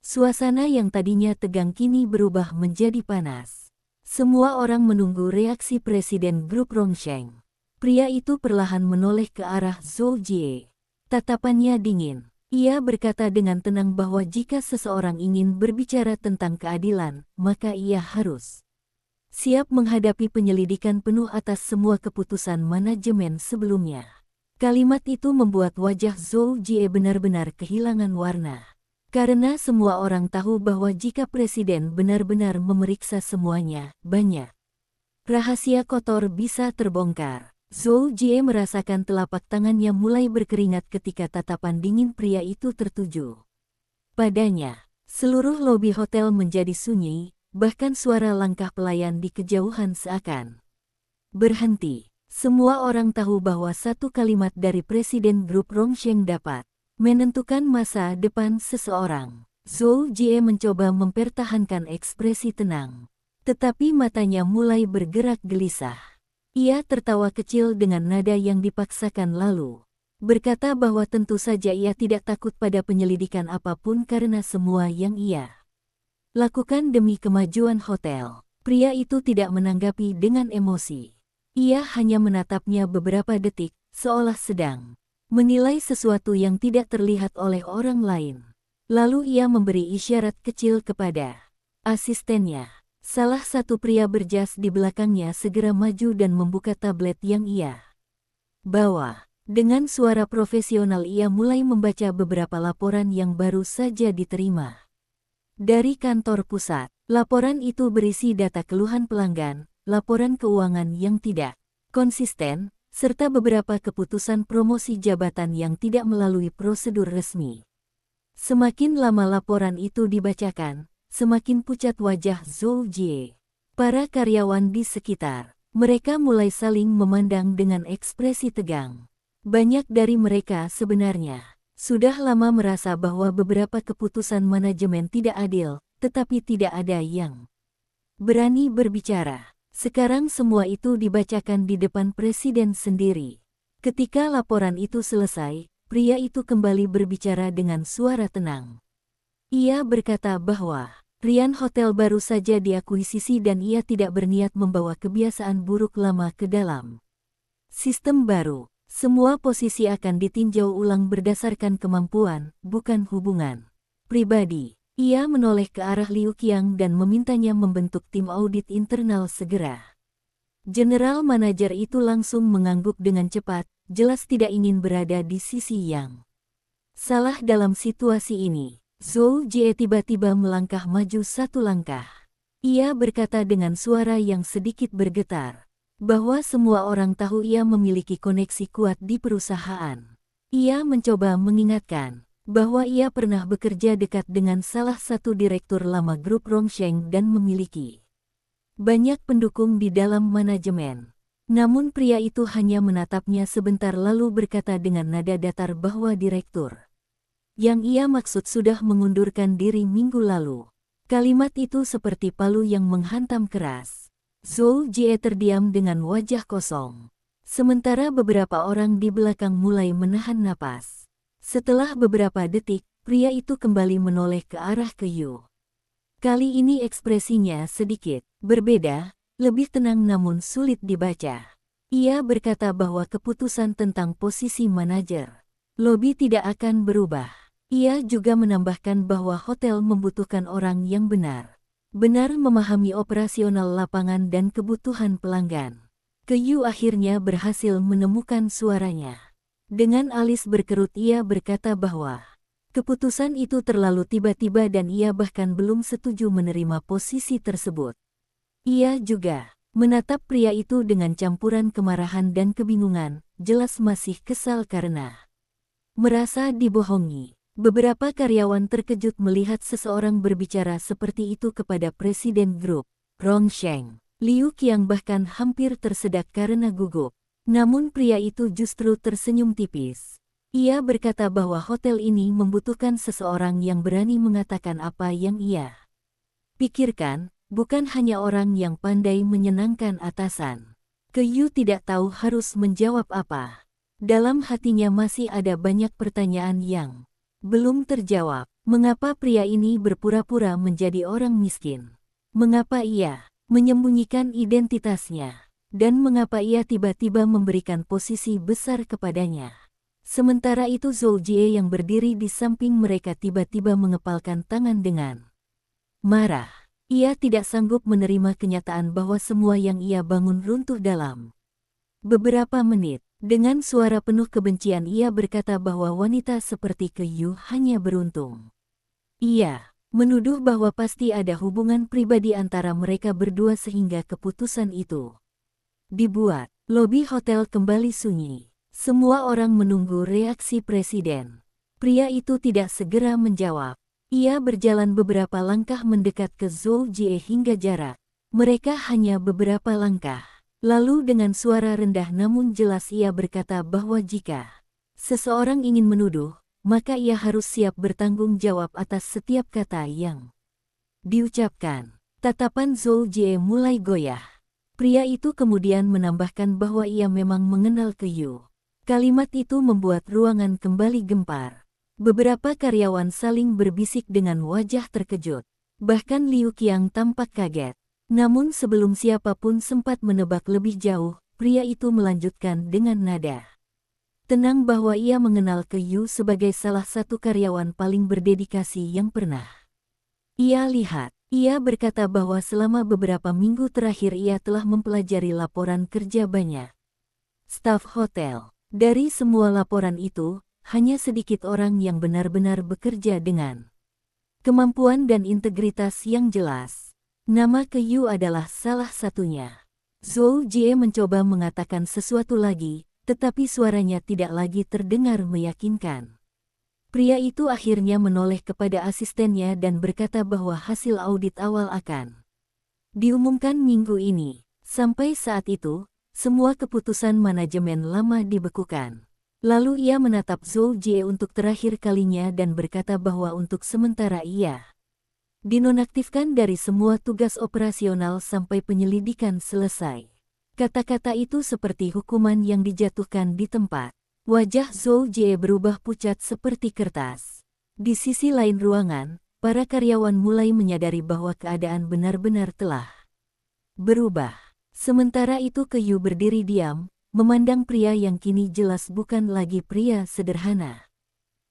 Suasana yang tadinya tegang kini berubah menjadi panas. Semua orang menunggu reaksi Presiden Grup Rongsheng. Pria itu perlahan menoleh ke arah Zhou Jie. Tatapannya dingin. Ia berkata dengan tenang bahwa jika seseorang ingin berbicara tentang keadilan, maka ia harus siap menghadapi penyelidikan penuh atas semua keputusan manajemen sebelumnya. Kalimat itu membuat wajah Zhou Jie benar-benar kehilangan warna. Karena semua orang tahu bahwa jika presiden benar-benar memeriksa semuanya, banyak rahasia kotor bisa terbongkar. Zhou Jie merasakan telapak tangannya mulai berkeringat ketika tatapan dingin pria itu tertuju padanya. Seluruh lobi hotel menjadi sunyi, bahkan suara langkah pelayan di kejauhan seakan berhenti. Semua orang tahu bahwa satu kalimat dari Presiden Grup Rongsheng dapat menentukan masa depan seseorang. Zhou Jie mencoba mempertahankan ekspresi tenang, tetapi matanya mulai bergerak gelisah. Ia tertawa kecil dengan nada yang dipaksakan lalu berkata bahwa tentu saja ia tidak takut pada penyelidikan apapun karena semua yang ia lakukan demi kemajuan hotel. Pria itu tidak menanggapi dengan emosi. Ia hanya menatapnya beberapa detik, seolah sedang menilai sesuatu yang tidak terlihat oleh orang lain. Lalu ia memberi isyarat kecil kepada asistennya. Salah satu pria berjas di belakangnya segera maju dan membuka tablet yang ia bawa. Dengan suara profesional ia mulai membaca beberapa laporan yang baru saja diterima dari kantor pusat. Laporan itu berisi data keluhan pelanggan, laporan keuangan yang tidak konsisten, serta beberapa keputusan promosi jabatan yang tidak melalui prosedur resmi. Semakin lama laporan itu dibacakan, semakin pucat wajah Zhou Jie. Para karyawan di sekitar, mereka mulai saling memandang dengan ekspresi tegang. Banyak dari mereka sebenarnya sudah lama merasa bahwa beberapa keputusan manajemen tidak adil, tetapi tidak ada yang berani berbicara. Sekarang semua itu dibacakan di depan presiden sendiri. Ketika laporan itu selesai, pria itu kembali berbicara dengan suara tenang. Ia berkata bahwa Rian Hotel baru saja diakuisisi dan ia tidak berniat membawa kebiasaan buruk lama ke dalam sistem baru. Semua posisi akan ditinjau ulang berdasarkan kemampuan, bukan hubungan pribadi. Ia menoleh ke arah Liu Qiang dan memintanya membentuk tim audit internal segera. General manager itu langsung mengangguk dengan cepat, jelas tidak ingin berada di sisi yang salah dalam situasi ini. Zhou Jie tiba-tiba melangkah maju satu langkah. Ia berkata dengan suara yang sedikit bergetar bahwa semua orang tahu ia memiliki koneksi kuat di perusahaan. Ia mencoba mengingatkan bahwa ia pernah bekerja dekat dengan salah satu direktur lama grup Rongsheng dan memiliki banyak pendukung di dalam manajemen. Namun pria itu hanya menatapnya sebentar lalu berkata dengan nada datar bahwa direktur yang ia maksud sudah mengundurkan diri minggu lalu. Kalimat itu seperti palu yang menghantam keras. Zhou Jie terdiam dengan wajah kosong. Sementara beberapa orang di belakang mulai menahan napas. Setelah beberapa detik, pria itu kembali menoleh ke arah Yu. Kali ini ekspresinya sedikit berbeda, lebih tenang namun sulit dibaca. Ia berkata bahwa keputusan tentang posisi manajer lobi tidak akan berubah. Ia juga menambahkan bahwa hotel membutuhkan orang yang benar-benar memahami operasional lapangan dan kebutuhan pelanggan. Yu akhirnya berhasil menemukan suaranya. Dengan alis berkerut ia berkata bahwa keputusan itu terlalu tiba-tiba dan ia bahkan belum setuju menerima posisi tersebut. Ia juga menatap pria itu dengan campuran kemarahan dan kebingungan, jelas masih kesal karena merasa dibohongi. Beberapa karyawan terkejut melihat seseorang berbicara seperti itu kepada presiden grup Rongsheng. Liu Qiang bahkan hampir tersedak karena gugup. Namun pria itu justru tersenyum tipis. Ia berkata bahwa hotel ini membutuhkan seseorang yang berani mengatakan apa yang ia pikirkan, bukan hanya orang yang pandai menyenangkan atasan. Yu tidak tahu harus menjawab apa. Dalam hatinya masih ada banyak pertanyaan yang belum terjawab. Mengapa pria ini berpura-pura menjadi orang miskin? Mengapa ia menyembunyikan identitasnya? Dan mengapa ia tiba-tiba memberikan posisi besar kepadanya? Sementara itu Zhou Jie yang berdiri di samping mereka tiba-tiba mengepalkan tangan dengan marah. Ia tidak sanggup menerima kenyataan bahwa semua yang ia bangun runtuh dalam beberapa menit. Dengan suara penuh kebencian ia berkata bahwa wanita seperti Yu hanya beruntung. Ia menuduh bahwa pasti ada hubungan pribadi antara mereka berdua sehingga keputusan itu dibuat. Lobi hotel kembali sunyi. Semua orang menunggu reaksi presiden. Pria itu tidak segera menjawab. Ia berjalan beberapa langkah mendekat ke Zhou Jie hingga jarak mereka hanya beberapa langkah. Lalu dengan suara rendah namun jelas ia berkata bahwa jika seseorang ingin menuduh, maka ia harus siap bertanggung jawab atas setiap kata yang diucapkan. Tatapan Zhou Jie mulai goyah. Pria itu kemudian menambahkan bahwa ia memang mengenal Yu. Kalimat itu membuat ruangan kembali gempar. Beberapa karyawan saling berbisik dengan wajah terkejut. Bahkan Liu Qiang tampak kaget. Namun sebelum siapapun sempat menebak lebih jauh, pria itu melanjutkan dengan nada tenang bahwa ia mengenal Ke Yu sebagai salah satu karyawan paling berdedikasi yang pernah ia lihat. Ia berkata bahwa selama beberapa minggu terakhir ia telah mempelajari laporan kerja banyak staf hotel. Dari semua laporan itu, hanya sedikit orang yang benar-benar bekerja dengan kemampuan dan integritas yang jelas. Nama Ke Yu adalah salah satunya. Zhou Jie mencoba mengatakan sesuatu lagi, tetapi suaranya tidak lagi terdengar meyakinkan. Pria itu akhirnya menoleh kepada asistennya dan berkata bahwa hasil audit awal akan diumumkan minggu ini. Sampai saat itu, semua keputusan manajemen lama dibekukan. Lalu ia menatap Zhou Jie untuk terakhir kalinya dan berkata bahwa untuk sementara ia dinonaktifkan dari semua tugas operasional sampai penyelidikan selesai. Kata-kata itu seperti hukuman yang dijatuhkan di tempat. Wajah Zhou Jie berubah pucat seperti kertas. Di sisi lain ruangan, para karyawan mulai menyadari bahwa keadaan benar-benar telah berubah. Sementara itu Ke Yu berdiri diam, memandang pria yang kini jelas bukan lagi pria sederhana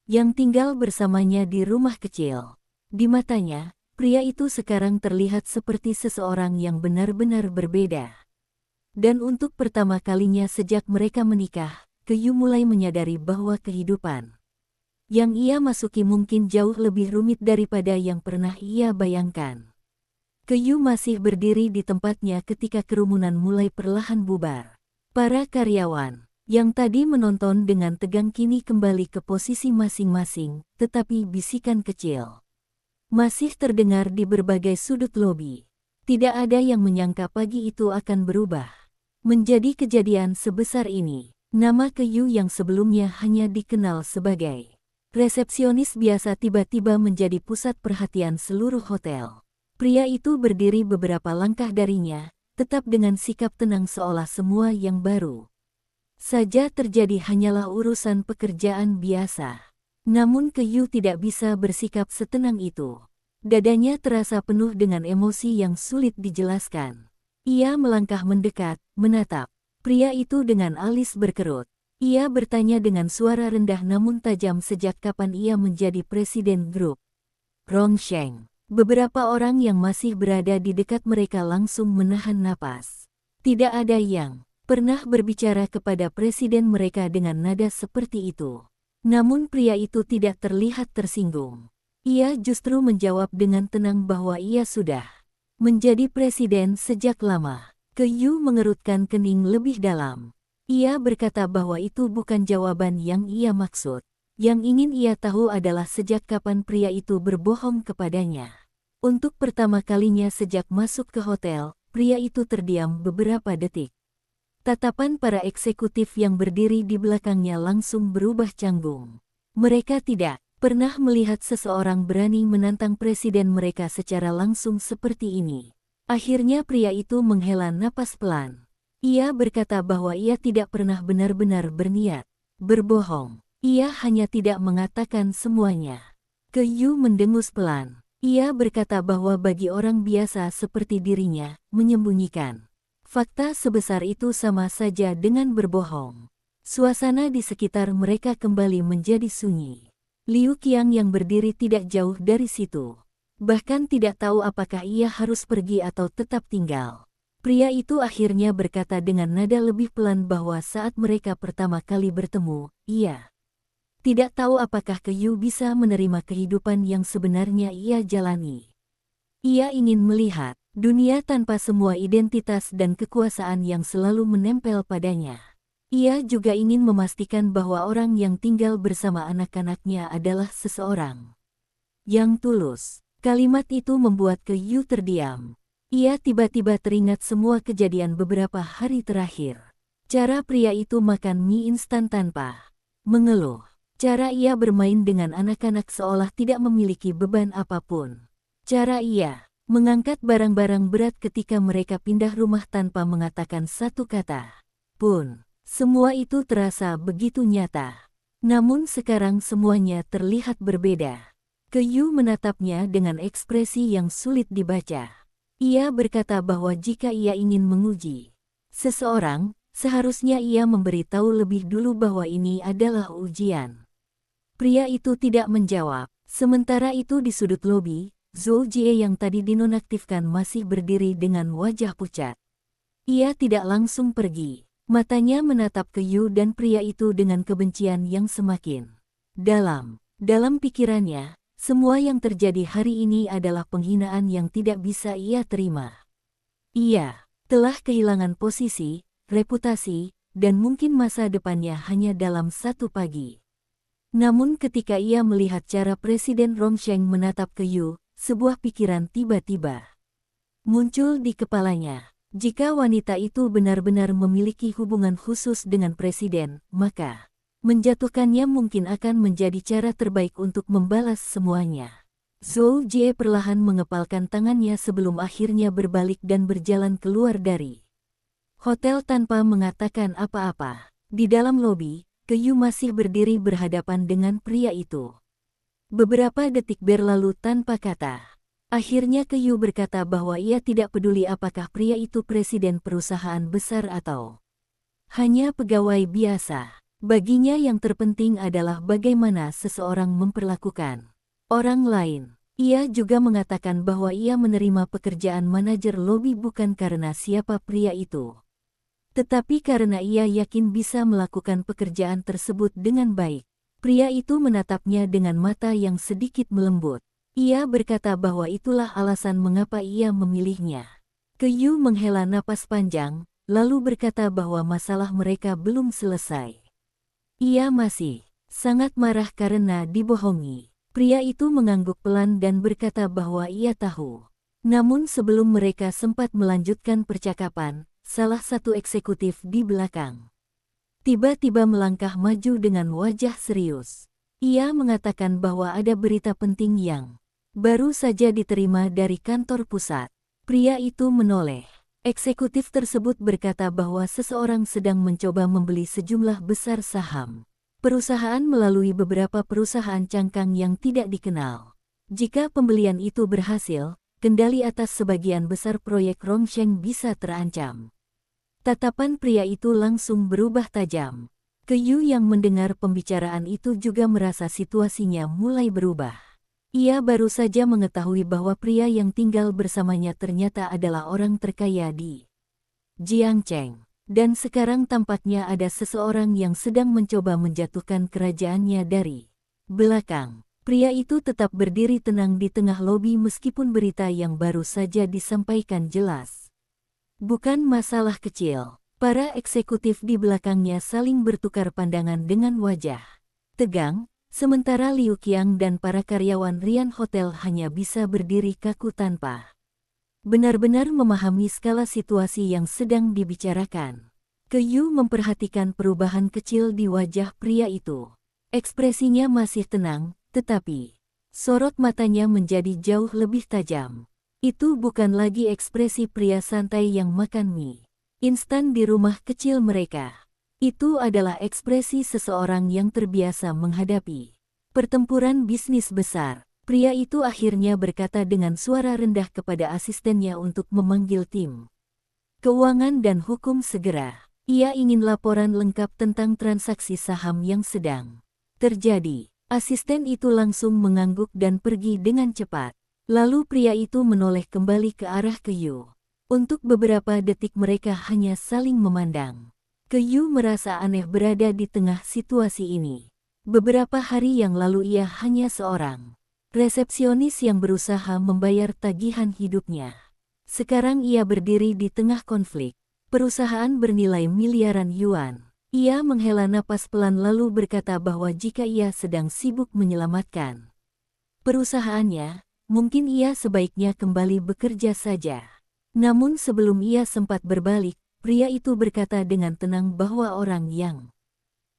yang tinggal bersamanya di rumah kecil. Di matanya, pria itu sekarang terlihat seperti seseorang yang benar-benar berbeda. Dan untuk pertama kalinya sejak mereka menikah, Ke Yu mulai menyadari bahwa kehidupan yang ia masuki mungkin jauh lebih rumit daripada yang pernah ia bayangkan. Ke Yu masih berdiri di tempatnya ketika kerumunan mulai perlahan bubar. Para karyawan yang tadi menonton dengan tegang kini kembali ke posisi masing-masing, tetapi bisikan kecil masih terdengar di berbagai sudut lobi. Tidak ada yang menyangka pagi itu akan berubah menjadi kejadian sebesar ini. Nama Ke Yu yang sebelumnya hanya dikenal sebagai resepsionis biasa tiba-tiba menjadi pusat perhatian seluruh hotel. Pria itu berdiri beberapa langkah darinya, tetap dengan sikap tenang seolah semua yang baru saja terjadi hanyalah urusan pekerjaan biasa. Namun Ke Yu tidak bisa bersikap setenang itu. Dadanya terasa penuh dengan emosi yang sulit dijelaskan. Ia melangkah mendekat, menatap pria itu dengan alis berkerut. Ia bertanya dengan suara rendah namun tajam, sejak kapan ia menjadi presiden grup Rongsheng. Beberapa orang yang masih berada di dekat mereka langsung menahan napas. Tidak ada yang pernah berbicara kepada presiden mereka dengan nada seperti itu. Namun pria itu tidak terlihat tersinggung. Ia justru menjawab dengan tenang bahwa ia sudah menjadi presiden sejak lama. Ke Yu mengerutkan kening lebih dalam. Ia berkata bahwa itu bukan jawaban yang ia maksud. Yang ingin ia tahu adalah sejak kapan pria itu berbohong kepadanya. Untuk pertama kalinya sejak masuk ke hotel, pria itu terdiam beberapa detik. Tatapan para eksekutif yang berdiri di belakangnya langsung berubah canggung. Mereka tidak pernah melihat seseorang berani menantang presiden mereka secara langsung seperti ini. Akhirnya pria itu menghela napas pelan. Ia berkata bahwa ia tidak pernah benar-benar berniat berbohong. Ia hanya tidak mengatakan semuanya. Ke Yu mendengus pelan. Ia berkata bahwa bagi orang biasa seperti dirinya, menyembunyikan fakta sebesar itu sama saja dengan berbohong. Suasana di sekitar mereka kembali menjadi sunyi. Liu Qiang yang berdiri tidak jauh dari situ bahkan tidak tahu apakah ia harus pergi atau tetap tinggal. Pria itu akhirnya berkata dengan nada lebih pelan bahwa saat mereka pertama kali bertemu, ia tidak tahu apakah Ke Yu bisa menerima kehidupan yang sebenarnya ia jalani. Ia ingin melihat dunia tanpa semua identitas dan kekuasaan yang selalu menempel padanya. Ia juga ingin memastikan bahwa orang yang tinggal bersama anak-anaknya adalah seseorang yang tulus. Kalimat itu membuat Ke Yu terdiam. Ia tiba-tiba teringat semua kejadian beberapa hari terakhir. Cara pria itu makan mie instan tanpa mengeluh. Cara ia bermain dengan anak-anak seolah tidak memiliki beban apapun. Cara ia mengangkat barang-barang berat ketika mereka pindah rumah tanpa mengatakan satu kata pun. Semua itu terasa begitu nyata. Namun sekarang semuanya terlihat berbeda. Kyu menatapnya dengan ekspresi yang sulit dibaca. Ia berkata bahwa jika ia ingin menguji seseorang, seharusnya ia memberitahu lebih dulu bahwa ini adalah ujian. Pria itu tidak menjawab. Sementara itu di sudut lobi, Zhou Jie yang tadi dinonaktifkan masih berdiri dengan wajah pucat. Ia tidak langsung pergi. Matanya menatap ke Yu dan pria itu dengan kebencian yang semakin dalam. Dalam pikirannya, semua yang terjadi hari ini adalah penghinaan yang tidak bisa ia terima. Ia telah kehilangan posisi, reputasi, dan mungkin masa depannya hanya dalam satu pagi. Namun ketika ia melihat cara Presiden Rongsheng menatap ke Yu, sebuah pikiran tiba-tiba muncul di kepalanya. Jika wanita itu benar-benar memiliki hubungan khusus dengan Presiden, maka menjatuhkannya mungkin akan menjadi cara terbaik untuk membalas semuanya. Zhou Jie perlahan mengepalkan tangannya sebelum akhirnya berbalik dan berjalan keluar dari hotel tanpa mengatakan apa-apa. Di dalam lobi, Kyu masih berdiri berhadapan dengan pria itu. Beberapa detik berlalu tanpa kata. Akhirnya Kyu berkata bahwa ia tidak peduli apakah pria itu presiden perusahaan besar atau hanya pegawai biasa. Baginya yang terpenting adalah bagaimana seseorang memperlakukan orang lain. Ia juga mengatakan bahwa ia menerima pekerjaan manajer lobi bukan karena siapa pria itu, tetapi karena ia yakin bisa melakukan pekerjaan tersebut dengan baik. Pria itu menatapnya dengan mata yang sedikit melembut. Ia berkata bahwa itulah alasan mengapa ia memilihnya. Kyu menghela napas panjang, lalu berkata bahwa masalah mereka belum selesai. Ia masih sangat marah karena dibohongi. Pria itu mengangguk pelan dan berkata bahwa ia tahu. Namun sebelum mereka sempat melanjutkan percakapan, salah satu eksekutif di belakang tiba-tiba melangkah maju dengan wajah serius. Ia mengatakan bahwa ada berita penting yang baru saja diterima dari kantor pusat. Pria itu menoleh. Eksekutif tersebut berkata bahwa seseorang sedang mencoba membeli sejumlah besar saham perusahaan melalui beberapa perusahaan cangkang yang tidak dikenal. Jika pembelian itu berhasil, kendali atas sebagian besar proyek Rongsheng bisa terancam. Tatapan pria itu langsung berubah tajam. Kyu yang mendengar pembicaraan itu juga merasa situasinya mulai berubah. Ia baru saja mengetahui bahwa pria yang tinggal bersamanya ternyata adalah orang terkaya di Jiangcheng. Dan sekarang tampaknya ada seseorang yang sedang mencoba menjatuhkan kerajaannya dari belakang. Pria itu tetap berdiri tenang di tengah lobi meskipun berita yang baru saja disampaikan jelas bukan masalah kecil. Para eksekutif di belakangnya saling bertukar pandangan dengan wajah tegang, sementara Liu Qiang dan para karyawan Rian Hotel hanya bisa berdiri kaku tanpa benar-benar memahami skala situasi yang sedang dibicarakan. Kyu memperhatikan perubahan kecil di wajah pria itu. Ekspresinya masih tenang, tetapi sorot matanya menjadi jauh lebih tajam. Itu bukan lagi ekspresi pria santai yang makan mie instan di rumah kecil mereka. Itu adalah ekspresi seseorang yang terbiasa menghadapi pertempuran bisnis besar. Pria itu akhirnya berkata dengan suara rendah kepada asistennya untuk memanggil tim keuangan dan hukum segera. Ia ingin laporan lengkap tentang transaksi saham yang sedang terjadi. Asisten itu langsung mengangguk dan pergi dengan cepat. Lalu pria itu menoleh kembali ke arah Kyu. Untuk beberapa detik mereka hanya saling memandang. Kyu merasa aneh berada di tengah situasi ini. Beberapa hari yang lalu ia hanya seorang resepsionis yang berusaha membayar tagihan hidupnya. Sekarang ia berdiri di tengah konflik perusahaan bernilai miliaran yuan. Ia menghela napas pelan lalu berkata bahwa jika ia sedang sibuk menyelamatkan perusahaannya, mungkin ia sebaiknya kembali bekerja saja. Namun sebelum ia sempat berbalik, pria itu berkata dengan tenang bahwa orang yang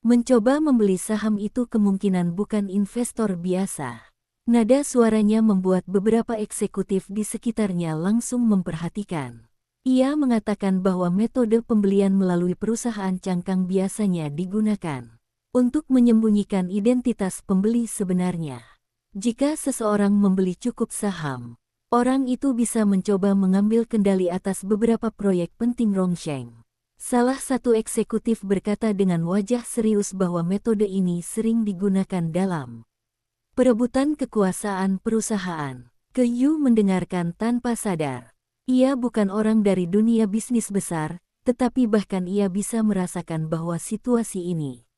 mencoba membeli saham itu kemungkinan bukan investor biasa. Nada suaranya membuat beberapa eksekutif di sekitarnya langsung memperhatikan. Ia mengatakan bahwa metode pembelian melalui perusahaan cangkang biasanya digunakan untuk menyembunyikan identitas pembeli sebenarnya. Jika seseorang membeli cukup saham, orang itu bisa mencoba mengambil kendali atas beberapa proyek penting Rongsheng. Salah satu eksekutif berkata dengan wajah serius bahwa metode ini sering digunakan dalam perebutan kekuasaan perusahaan. Yu mendengarkan tanpa sadar. Ia bukan orang dari dunia bisnis besar, tetapi bahkan ia bisa merasakan bahwa situasi ini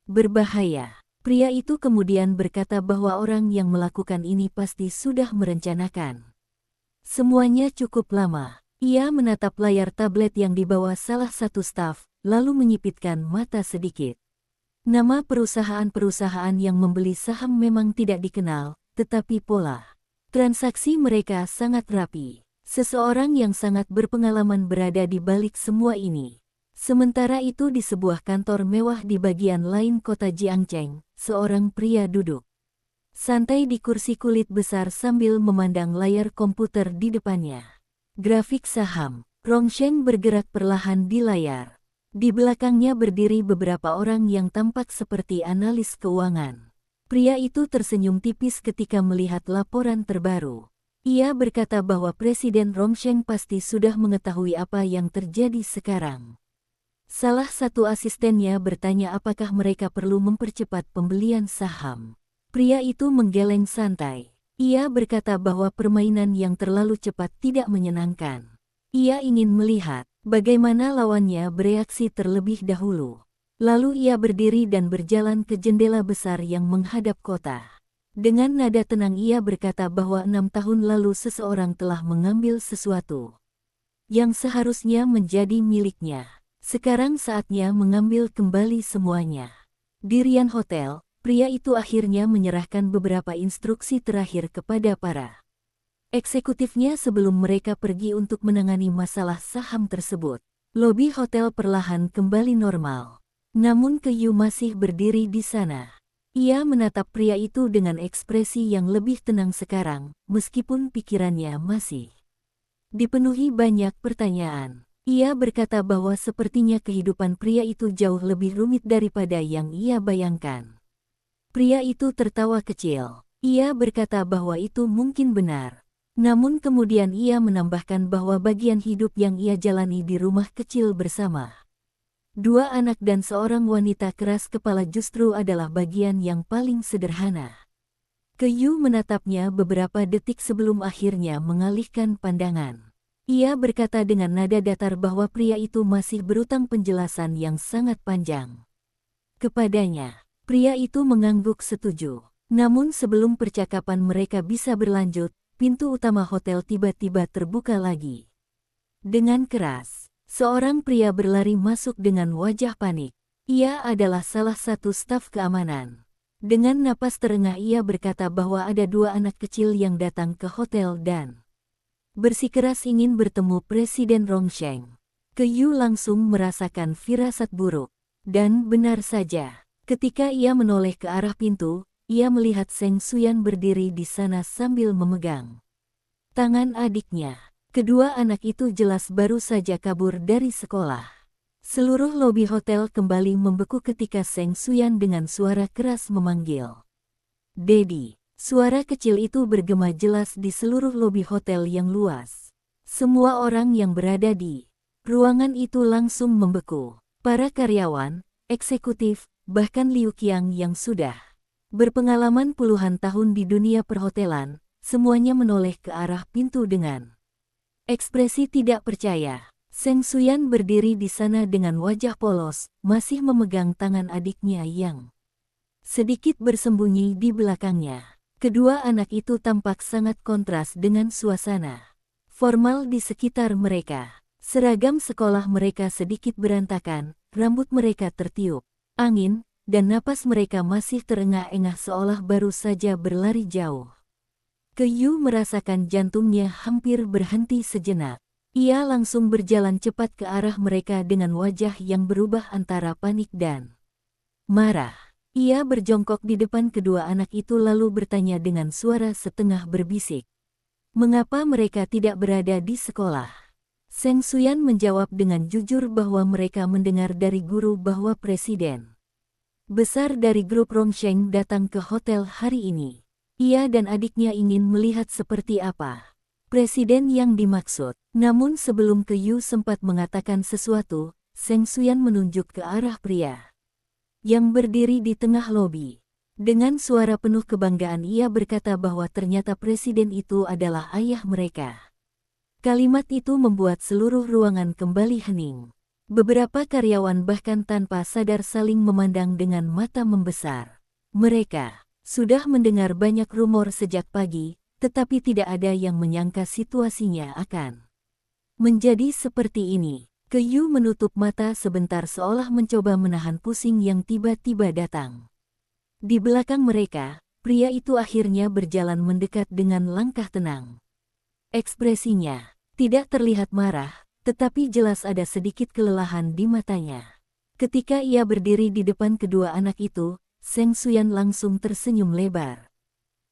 berbahaya. Pria itu kemudian berkata bahwa orang yang melakukan ini pasti sudah merencanakan semuanya cukup lama. Ia menatap layar tablet yang dibawa salah satu staf, lalu menyipitkan mata sedikit. Nama perusahaan-perusahaan yang membeli saham memang tidak dikenal, tetapi pola transaksi mereka sangat rapi. Seseorang yang sangat berpengalaman berada di balik semua ini. Sementara itu di sebuah kantor mewah di bagian lain kota Jiangcheng, seorang pria duduk santai di kursi kulit besar sambil memandang layar komputer di depannya. Grafik saham, Rongsheng bergerak perlahan di layar. Di belakangnya berdiri beberapa orang yang tampak seperti analis keuangan. Pria itu tersenyum tipis ketika melihat laporan terbaru. Ia berkata bahwa Presiden Rongsheng pasti sudah mengetahui apa yang terjadi sekarang. Salah satu asistennya bertanya apakah mereka perlu mempercepat pembelian saham. Pria itu menggeleng santai. Ia berkata bahwa permainan yang terlalu cepat tidak menyenangkan. Ia ingin melihat bagaimana lawannya bereaksi terlebih dahulu. Lalu ia berdiri dan berjalan ke jendela besar yang menghadap kota. Dengan nada tenang ia berkata bahwa 6 tahun lalu seseorang telah mengambil sesuatu yang seharusnya menjadi miliknya. Sekarang saatnya mengambil kembali semuanya. Di Rian Hotel, pria itu akhirnya menyerahkan beberapa instruksi terakhir kepada para eksekutifnya sebelum mereka pergi untuk menangani masalah saham tersebut. Lobi hotel perlahan kembali normal. Namun Yu masih berdiri di sana. Ia menatap pria itu dengan ekspresi yang lebih tenang sekarang, meskipun pikirannya masih dipenuhi banyak pertanyaan. Ia berkata bahwa sepertinya kehidupan pria itu jauh lebih rumit daripada yang ia bayangkan. Pria itu tertawa kecil. Ia berkata bahwa itu mungkin benar. Namun kemudian ia menambahkan bahwa bagian hidup yang ia jalani di rumah kecil bersama 2 anak dan seorang wanita keras kepala justru adalah bagian yang paling sederhana. Yu menatapnya beberapa detik sebelum akhirnya mengalihkan pandangan. Ia berkata dengan nada datar bahwa pria itu masih berutang penjelasan yang sangat panjang kepadanya. Pria itu mengangguk setuju. Namun sebelum percakapan mereka bisa berlanjut, pintu utama hotel tiba-tiba terbuka lagi. Dengan keras, seorang pria berlari masuk dengan wajah panik. Ia adalah salah satu staf keamanan. Dengan napas terengah ia berkata bahwa ada 2 anak kecil yang datang ke hotel dan bersikeras ingin bertemu Presiden Rongsheng. Yu langsung merasakan firasat buruk. Dan benar saja, ketika ia menoleh ke arah pintu, ia melihat Seng Suyan berdiri di sana sambil memegang tangan adiknya. Kedua anak itu jelas baru saja kabur dari sekolah. Seluruh lobi hotel kembali membeku ketika Seng Suyan dengan suara keras memanggil Dedi. Suara kecil itu bergema jelas di seluruh lobi hotel yang luas. Semua orang yang berada di ruangan itu langsung membeku. Para karyawan, eksekutif, bahkan Liu Qiang yang sudah berpengalaman puluhan tahun di dunia perhotelan, semuanya menoleh ke arah pintu dengan ekspresi tidak percaya. Seng Suyan berdiri di sana dengan wajah polos, masih memegang tangan adiknya yang sedikit bersembunyi di belakangnya. Kedua anak itu tampak sangat kontras dengan suasana formal di sekitar mereka. Seragam sekolah mereka sedikit berantakan, rambut mereka tertiup angin, dan napas mereka masih terengah-engah seolah baru saja berlari jauh. Yu merasakan jantungnya hampir berhenti sejenak. Ia langsung berjalan cepat ke arah mereka dengan wajah yang berubah antara panik dan marah. Ia berjongkok di depan kedua anak itu lalu bertanya dengan suara setengah berbisik. Mengapa mereka tidak berada di sekolah? Seng Suyan menjawab dengan jujur bahwa mereka mendengar dari guru bahwa Presiden besar dari grup Rongsheng datang ke hotel hari ini. Ia dan adiknya ingin melihat seperti apa Presiden yang dimaksud. Namun sebelum Yu sempat mengatakan sesuatu, Seng Suyan menunjuk ke arah pria yang berdiri di tengah lobi. Dengan suara penuh kebanggaan ia berkata bahwa ternyata Presiden itu adalah ayah mereka. Kalimat itu membuat seluruh ruangan kembali hening. Beberapa karyawan bahkan tanpa sadar saling memandang dengan mata membesar. Mereka sudah mendengar banyak rumor sejak pagi, tetapi tidak ada yang menyangka situasinya akan menjadi seperti ini. Yu menutup mata sebentar seolah mencoba menahan pusing yang tiba-tiba datang. Di belakang mereka, pria itu akhirnya berjalan mendekat dengan langkah tenang. Ekspresinya tidak terlihat marah, tetapi jelas ada sedikit kelelahan di matanya. Ketika ia berdiri di depan kedua anak itu, Seng Suyan langsung tersenyum lebar.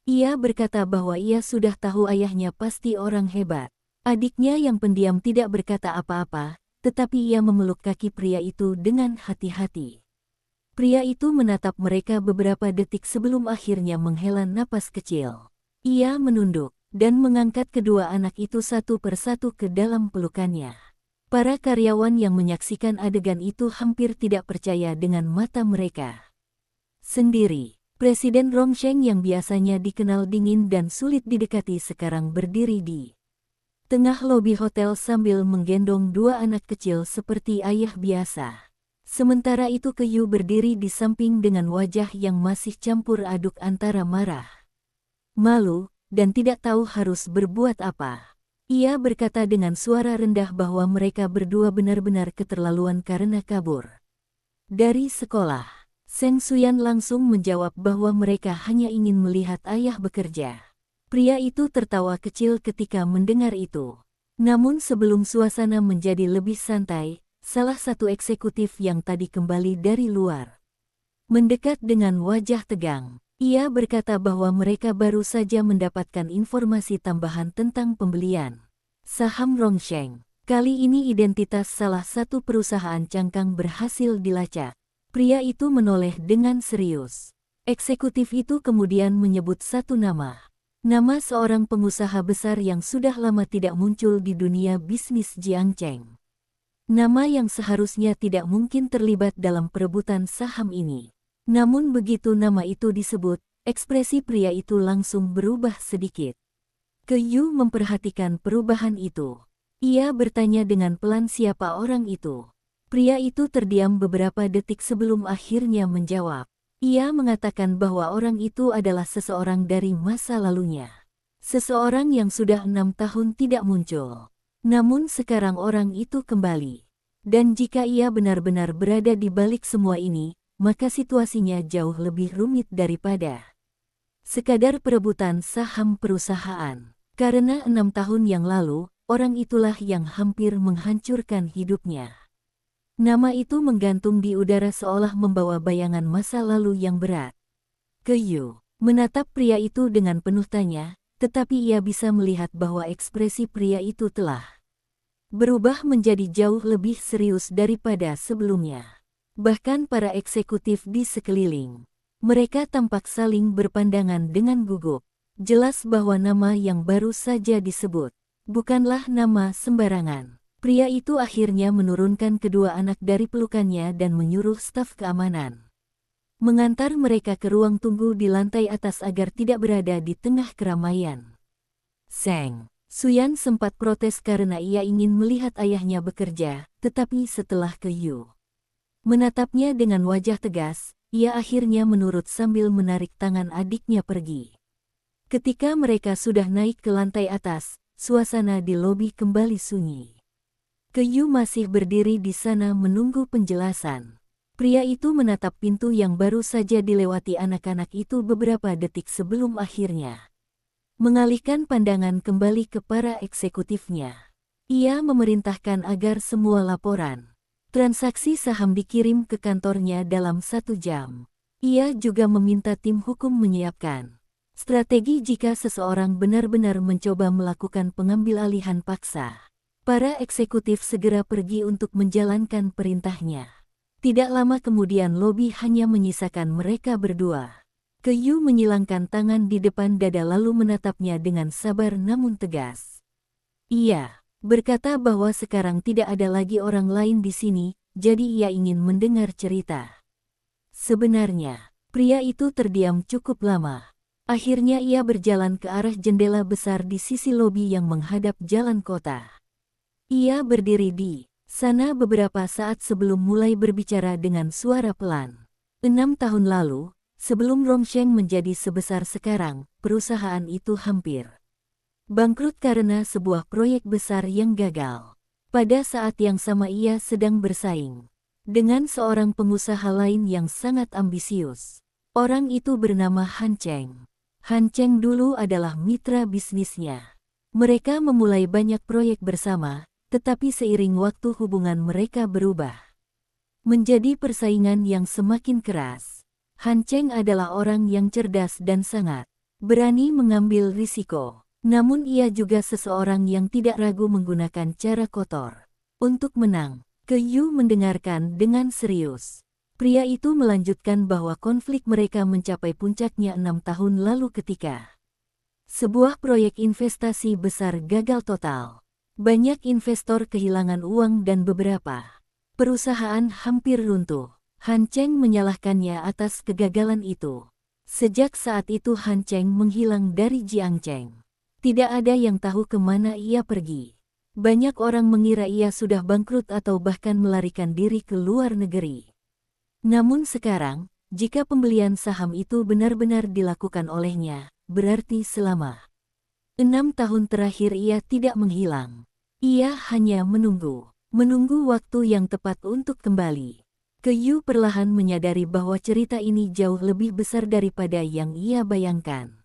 Ia berkata bahwa ia sudah tahu ayahnya pasti orang hebat. Adiknya yang pendiam tidak berkata apa-apa, tetapi ia memeluk kaki pria itu dengan hati-hati. Pria itu menatap mereka beberapa detik sebelum akhirnya menghela napas kecil. Ia menunduk dan mengangkat kedua anak itu satu persatu ke dalam pelukannya. Para karyawan yang menyaksikan adegan itu hampir tidak percaya dengan mata mereka sendiri. Presiden Rongsheng yang biasanya dikenal dingin dan sulit didekati sekarang berdiri di tengah lobi hotel sambil menggendong dua anak kecil seperti ayah biasa. Sementara itu Yu berdiri di samping dengan wajah yang masih campur aduk antara marah, malu, dan tidak tahu harus berbuat apa. Ia berkata dengan suara rendah bahwa mereka berdua benar-benar keterlaluan karena kabur dari sekolah. Seng Suyan langsung menjawab bahwa mereka hanya ingin melihat ayah bekerja. Pria itu tertawa kecil ketika mendengar itu. Namun sebelum suasana menjadi lebih santai, salah satu eksekutif yang tadi kembali dari luar mendekat dengan wajah tegang. Ia berkata bahwa mereka baru saja mendapatkan informasi tambahan tentang pembelian saham Rongsheng. Kali ini identitas salah satu perusahaan cangkang berhasil dilacak. Pria itu menoleh dengan serius. Eksekutif itu kemudian menyebut satu nama. Nama seorang pengusaha besar yang sudah lama tidak muncul di dunia bisnis Jiangcheng. Nama yang seharusnya tidak mungkin terlibat dalam perebutan saham ini. Namun begitu nama itu disebut, ekspresi pria itu langsung berubah sedikit. Yu memperhatikan perubahan itu. Ia bertanya dengan pelan siapa orang itu. Pria itu terdiam beberapa detik sebelum akhirnya menjawab. Ia mengatakan bahwa orang itu adalah seseorang dari masa lalunya. Seseorang yang sudah 6 tahun tidak muncul. Namun sekarang orang itu kembali. Dan jika ia benar-benar berada di balik semua ini, maka situasinya jauh lebih rumit daripada sekadar perebutan saham perusahaan. Karena 6 tahun yang lalu, orang itulah yang hampir menghancurkan hidupnya. Nama itu menggantung di udara seolah membawa bayangan masa lalu yang berat. Yu menatap pria itu dengan penuh tanya, tetapi ia bisa melihat bahwa ekspresi pria itu telah berubah menjadi jauh lebih serius daripada sebelumnya. Bahkan para eksekutif di sekeliling mereka tampak saling berpandangan dengan gugup. Jelas bahwa nama yang baru saja disebut bukanlah nama sembarangan. Pria itu akhirnya menurunkan kedua anak dari pelukannya dan menyuruh staf keamanan mengantar mereka ke ruang tunggu di lantai atas agar tidak berada di tengah keramaian. Seng Suyan sempat protes karena ia ingin melihat ayahnya bekerja, tetapi setelah Yu menatapnya dengan wajah tegas, ia akhirnya menurut sambil menarik tangan adiknya pergi. Ketika mereka sudah naik ke lantai atas, suasana di lobi kembali sunyi. Yu masih berdiri di sana menunggu penjelasan. Pria itu menatap pintu yang baru saja dilewati anak-anak itu beberapa detik sebelum akhirnya mengalihkan pandangan kembali ke para eksekutifnya. Ia memerintahkan agar semua laporan transaksi saham dikirim ke kantornya dalam 1 jam. Ia juga meminta tim hukum menyiapkan strategi jika seseorang benar-benar mencoba melakukan pengambilalihan paksa. Para eksekutif segera pergi untuk menjalankan perintahnya. Tidak lama kemudian lobi hanya menyisakan mereka berdua. Kyu menyilangkan tangan di depan dada lalu menatapnya dengan sabar namun tegas. Ia berkata bahwa sekarang tidak ada lagi orang lain di sini, jadi ia ingin mendengar cerita. Sebenarnya, pria itu terdiam cukup lama. Akhirnya ia berjalan ke arah jendela besar di sisi lobi yang menghadap jalan kota. Ia berdiri di sana beberapa saat sebelum mulai berbicara dengan suara pelan. 6 tahun lalu, sebelum Rongsheng menjadi sebesar sekarang, perusahaan itu hampir bangkrut karena sebuah proyek besar yang gagal. Pada saat yang sama ia sedang bersaing dengan seorang pengusaha lain yang sangat ambisius. Orang itu bernama Han Cheng. Han Cheng dulu adalah mitra bisnisnya. Mereka memulai banyak proyek bersama, tetapi seiring waktu hubungan mereka berubah menjadi persaingan yang semakin keras. Han Cheng adalah orang yang cerdas dan sangat berani mengambil risiko. Namun ia juga seseorang yang tidak ragu menggunakan cara kotor untuk menang. Kyu mendengarkan dengan serius. Pria itu melanjutkan bahwa konflik mereka mencapai puncaknya 6 tahun lalu ketika sebuah proyek investasi besar gagal total. Banyak investor kehilangan uang dan beberapa perusahaan hampir runtuh. Han Cheng menyalahkannya atas kegagalan itu. Sejak saat itu Han Cheng menghilang dari Jiangcheng. Tidak ada yang tahu kemana ia pergi. Banyak orang mengira ia sudah bangkrut atau bahkan melarikan diri ke luar negeri. Namun sekarang, jika pembelian saham itu benar-benar dilakukan olehnya, berarti selama 6 tahun terakhir ia tidak menghilang. Ia hanya menunggu waktu yang tepat untuk kembali. Kyu perlahan menyadari bahwa cerita ini jauh lebih besar daripada yang ia bayangkan.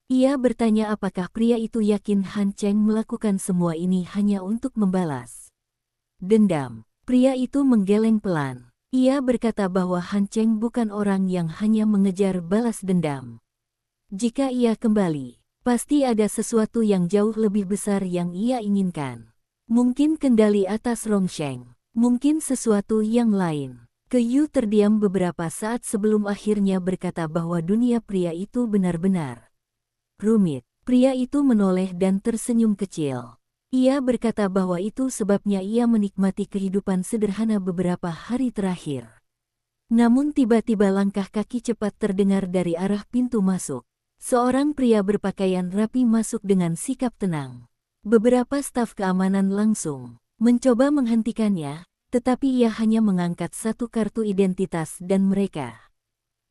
Ia bertanya apakah pria itu yakin Han Cheng melakukan semua ini hanya untuk membalas dendam. Pria itu menggeleng pelan. Ia berkata bahwa Han Cheng bukan orang yang hanya mengejar balas dendam. Jika ia kembali, pasti ada sesuatu yang jauh lebih besar yang ia inginkan. Mungkin kendali atas Rongsheng, mungkin sesuatu yang lain. Kyu terdiam beberapa saat sebelum akhirnya berkata bahwa dunia pria itu benar-benar rumit. Pria itu menoleh dan tersenyum kecil. Ia berkata bahwa itu sebabnya ia menikmati kehidupan sederhana beberapa hari terakhir. Namun tiba-tiba langkah kaki cepat terdengar dari arah pintu masuk. Seorang pria berpakaian rapi masuk dengan sikap tenang. Beberapa staf keamanan langsung mencoba menghentikannya, tetapi ia hanya mengangkat satu kartu identitas dan mereka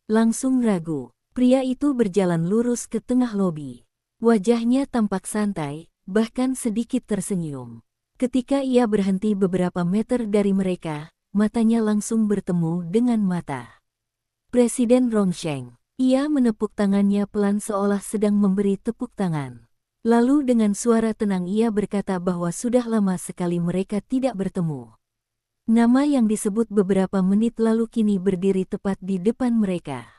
langsung ragu. Pria itu berjalan lurus ke tengah lobi. Wajahnya tampak santai, bahkan sedikit tersenyum. Ketika ia berhenti beberapa meter dari mereka, matanya langsung bertemu dengan mata Presiden Rongsheng. Ia menepuk tangannya pelan seolah sedang memberi tepuk tangan. Lalu dengan suara tenang ia berkata bahwa sudah lama sekali mereka tidak bertemu. Nama yang disebut beberapa menit lalu kini berdiri tepat di depan mereka.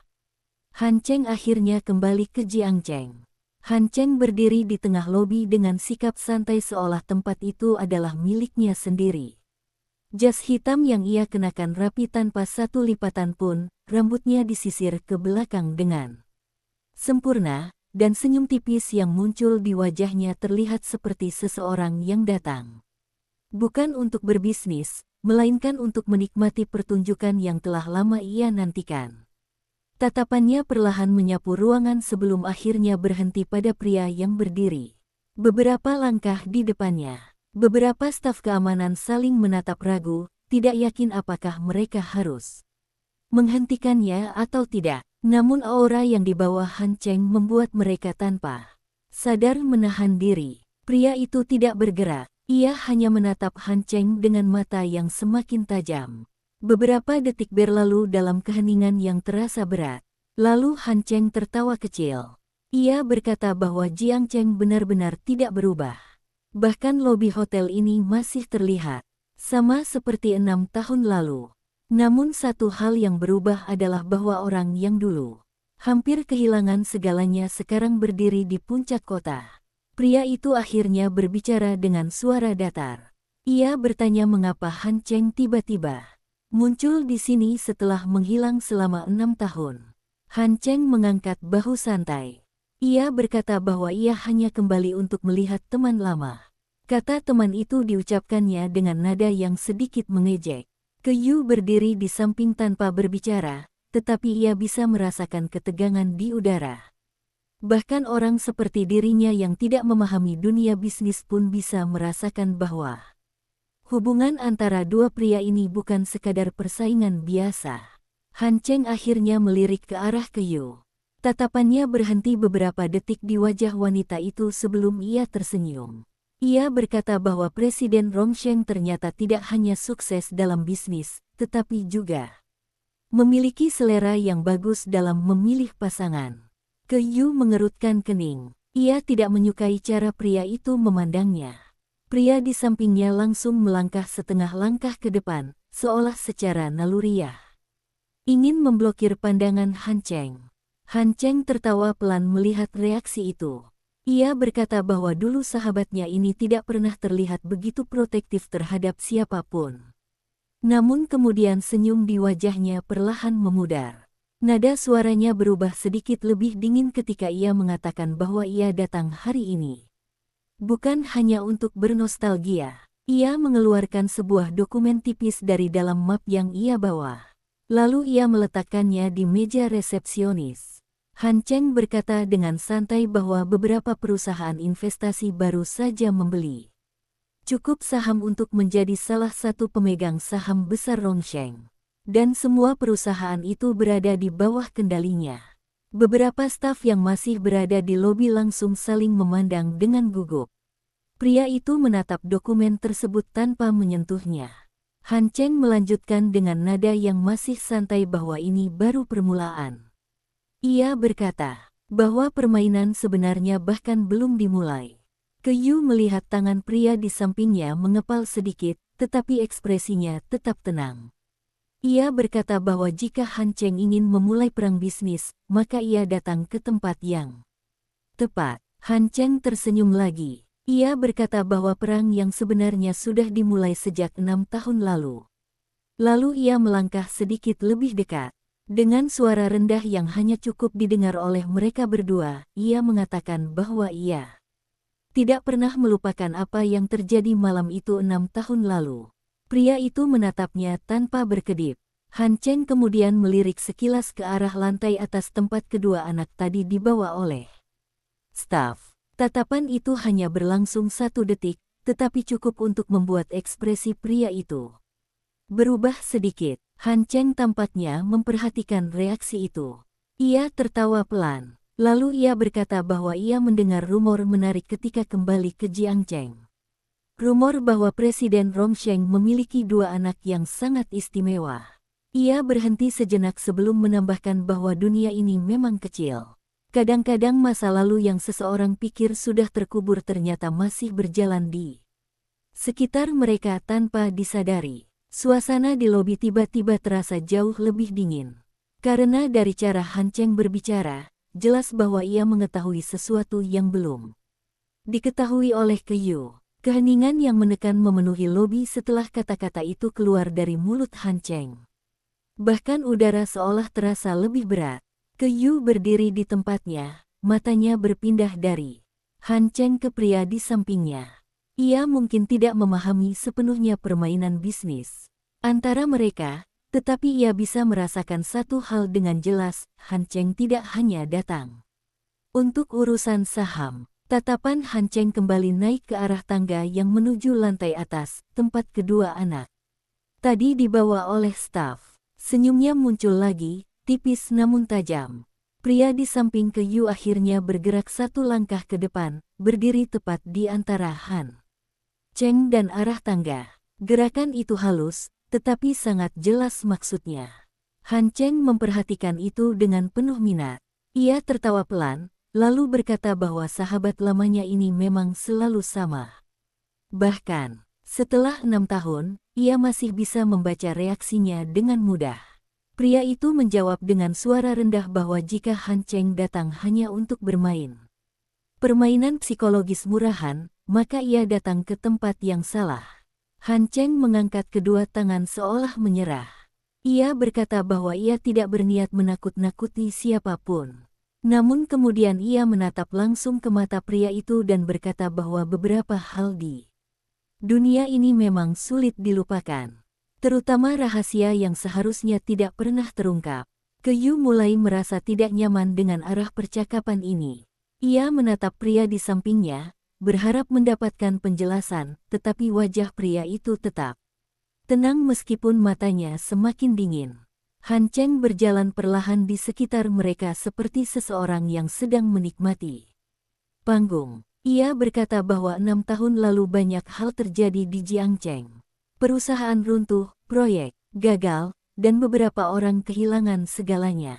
Han Cheng akhirnya kembali ke Jiangcheng. Han Cheng berdiri di tengah lobi dengan sikap santai seolah tempat itu adalah miliknya sendiri. Jas hitam yang ia kenakan rapi tanpa satu lipatan pun, rambutnya disisir ke belakang dengan sempurna, dan senyum tipis yang muncul di wajahnya terlihat seperti seseorang yang datang bukan untuk berbisnis, melainkan untuk menikmati pertunjukan yang telah lama ia nantikan. Tatapannya perlahan menyapu ruangan sebelum akhirnya berhenti pada pria yang berdiri beberapa langkah di depannya. Beberapa staf keamanan saling menatap ragu, tidak yakin apakah mereka harus menghentikannya atau tidak. Namun aura yang dibawa Han Cheng membuat mereka tanpa sadar menahan diri. Pria itu tidak bergerak, ia hanya menatap Han Cheng dengan mata yang semakin tajam. Beberapa detik berlalu dalam keheningan yang terasa berat. Lalu Han Cheng tertawa kecil. Ia berkata bahwa Jiangcheng benar-benar tidak berubah. Bahkan lobi hotel ini masih terlihat sama seperti 6 tahun lalu. Namun satu hal yang berubah adalah bahwa orang yang dulu hampir kehilangan segalanya sekarang berdiri di puncak kota. Pria itu akhirnya berbicara dengan suara datar. Ia bertanya mengapa Han Cheng tiba-tiba muncul di sini setelah menghilang selama 6 tahun. Han Cheng mengangkat bahu santai. Ia berkata bahwa ia hanya kembali untuk melihat teman lama. Kata teman itu diucapkannya dengan nada yang sedikit mengejek. Yu berdiri di samping tanpa berbicara, tetapi ia bisa merasakan ketegangan di udara. Bahkan orang seperti dirinya yang tidak memahami dunia bisnis pun bisa merasakan bahwa hubungan antara dua pria ini bukan sekadar persaingan biasa. Han Cheng akhirnya melirik ke arah Yu. Tatapannya berhenti beberapa detik di wajah wanita itu sebelum ia tersenyum. Ia berkata bahwa Presiden Rongsheng ternyata tidak hanya sukses dalam bisnis, tetapi juga memiliki selera yang bagus dalam memilih pasangan. Yu mengerutkan kening. Ia tidak menyukai cara pria itu memandangnya. Pria di sampingnya langsung melangkah setengah langkah ke depan, seolah secara naluriah ingin memblokir pandangan Han Cheng. Han Cheng tertawa pelan melihat reaksi itu. Ia berkata bahwa dulu sahabatnya ini tidak pernah terlihat begitu protektif terhadap siapapun. Namun kemudian senyum di wajahnya perlahan memudar. Nada suaranya berubah sedikit lebih dingin ketika ia mengatakan bahwa ia datang hari ini bukan hanya untuk bernostalgia. Ia mengeluarkan sebuah dokumen tipis dari dalam map yang ia bawa. Lalu ia meletakkannya di meja resepsionis. Han Cheng berkata dengan santai bahwa beberapa perusahaan investasi baru saja membeli cukup saham untuk menjadi salah satu pemegang saham besar Rongsheng. Dan semua perusahaan itu berada di bawah kendalinya. Beberapa staf yang masih berada di lobi langsung saling memandang dengan gugup. Pria itu menatap dokumen tersebut tanpa menyentuhnya. Han Cheng melanjutkan dengan nada yang masih santai bahwa ini baru permulaan. Ia berkata bahwa permainan sebenarnya bahkan belum dimulai. Yu melihat tangan pria di sampingnya mengepal sedikit, tetapi ekspresinya tetap tenang. Ia berkata bahwa jika Han Cheng ingin memulai perang bisnis, maka ia datang ke tempat yang tepat. Han Cheng tersenyum lagi. Ia berkata bahwa perang yang sebenarnya sudah dimulai sejak 6 tahun lalu. Lalu ia melangkah sedikit lebih dekat. Dengan suara rendah yang hanya cukup didengar oleh mereka berdua, ia mengatakan bahwa ia tidak pernah melupakan apa yang terjadi malam itu 6 tahun lalu. Pria itu menatapnya tanpa berkedip. Han Cheng kemudian melirik sekilas ke arah lantai atas tempat kedua anak tadi dibawa oleh staf. Tatapan itu hanya berlangsung 1 detik, tetapi cukup untuk membuat ekspresi pria itu berubah sedikit. Han Cheng tampaknya memperhatikan reaksi itu. Ia tertawa pelan. Lalu ia berkata bahwa ia mendengar rumor menarik ketika kembali ke Jiangcheng. Rumor bahwa Presiden Rongsheng memiliki 2 anak yang sangat istimewa. Ia berhenti sejenak sebelum menambahkan bahwa dunia ini memang kecil. Kadang-kadang masa lalu yang seseorang pikir sudah terkubur ternyata masih berjalan di sekitar mereka tanpa disadari. Suasana di lobi tiba-tiba terasa jauh lebih dingin. Karena dari cara Han Cheng berbicara, jelas bahwa ia mengetahui sesuatu yang belum diketahui oleh Yu. Keheningan yang menekan memenuhi lobi setelah kata-kata itu keluar dari mulut Han Cheng. Bahkan udara seolah terasa lebih berat. Yu berdiri di tempatnya, matanya berpindah dari Han Cheng ke pria di sampingnya. Ia mungkin tidak memahami sepenuhnya permainan bisnis antara mereka, tetapi ia bisa merasakan satu hal dengan jelas, Han Cheng tidak hanya datang untuk urusan saham. Tatapan Han Cheng kembali naik ke arah tangga yang menuju lantai atas, tempat kedua anak tadi dibawa oleh staf. Senyumnya muncul lagi, tipis namun tajam. Pria di samping Yu akhirnya bergerak 1 langkah ke depan, berdiri tepat di antara Han Cheng dan arah tangga. Gerakan itu halus, tetapi sangat jelas maksudnya. Han Cheng memperhatikan itu dengan penuh minat. Ia tertawa pelan, lalu berkata bahwa sahabat lamanya ini memang selalu sama. Bahkan, setelah 6 tahun, ia masih bisa membaca reaksinya dengan mudah. Pria itu menjawab dengan suara rendah bahwa jika Han Cheng datang hanya untuk bermain, Permainan psikologis murahan, maka ia datang ke tempat yang salah. Han Cheng mengangkat kedua tangan seolah menyerah. Ia berkata bahwa ia tidak berniat menakut-nakuti siapapun. Namun kemudian ia menatap langsung ke mata pria itu dan berkata bahwa beberapa hal di dunia ini memang sulit dilupakan. Terutama rahasia yang seharusnya tidak pernah terungkap. Kyu mulai merasa tidak nyaman dengan arah percakapan ini. Ia menatap pria di sampingnya, berharap mendapatkan penjelasan, tetapi wajah pria itu tetap tenang meskipun matanya semakin dingin. Han Cheng berjalan perlahan di sekitar mereka seperti seseorang yang sedang menikmati panggung. Ia berkata bahwa 6 tahun lalu banyak hal terjadi di Jiangcheng. Perusahaan runtuh, proyek gagal, dan beberapa orang kehilangan segalanya.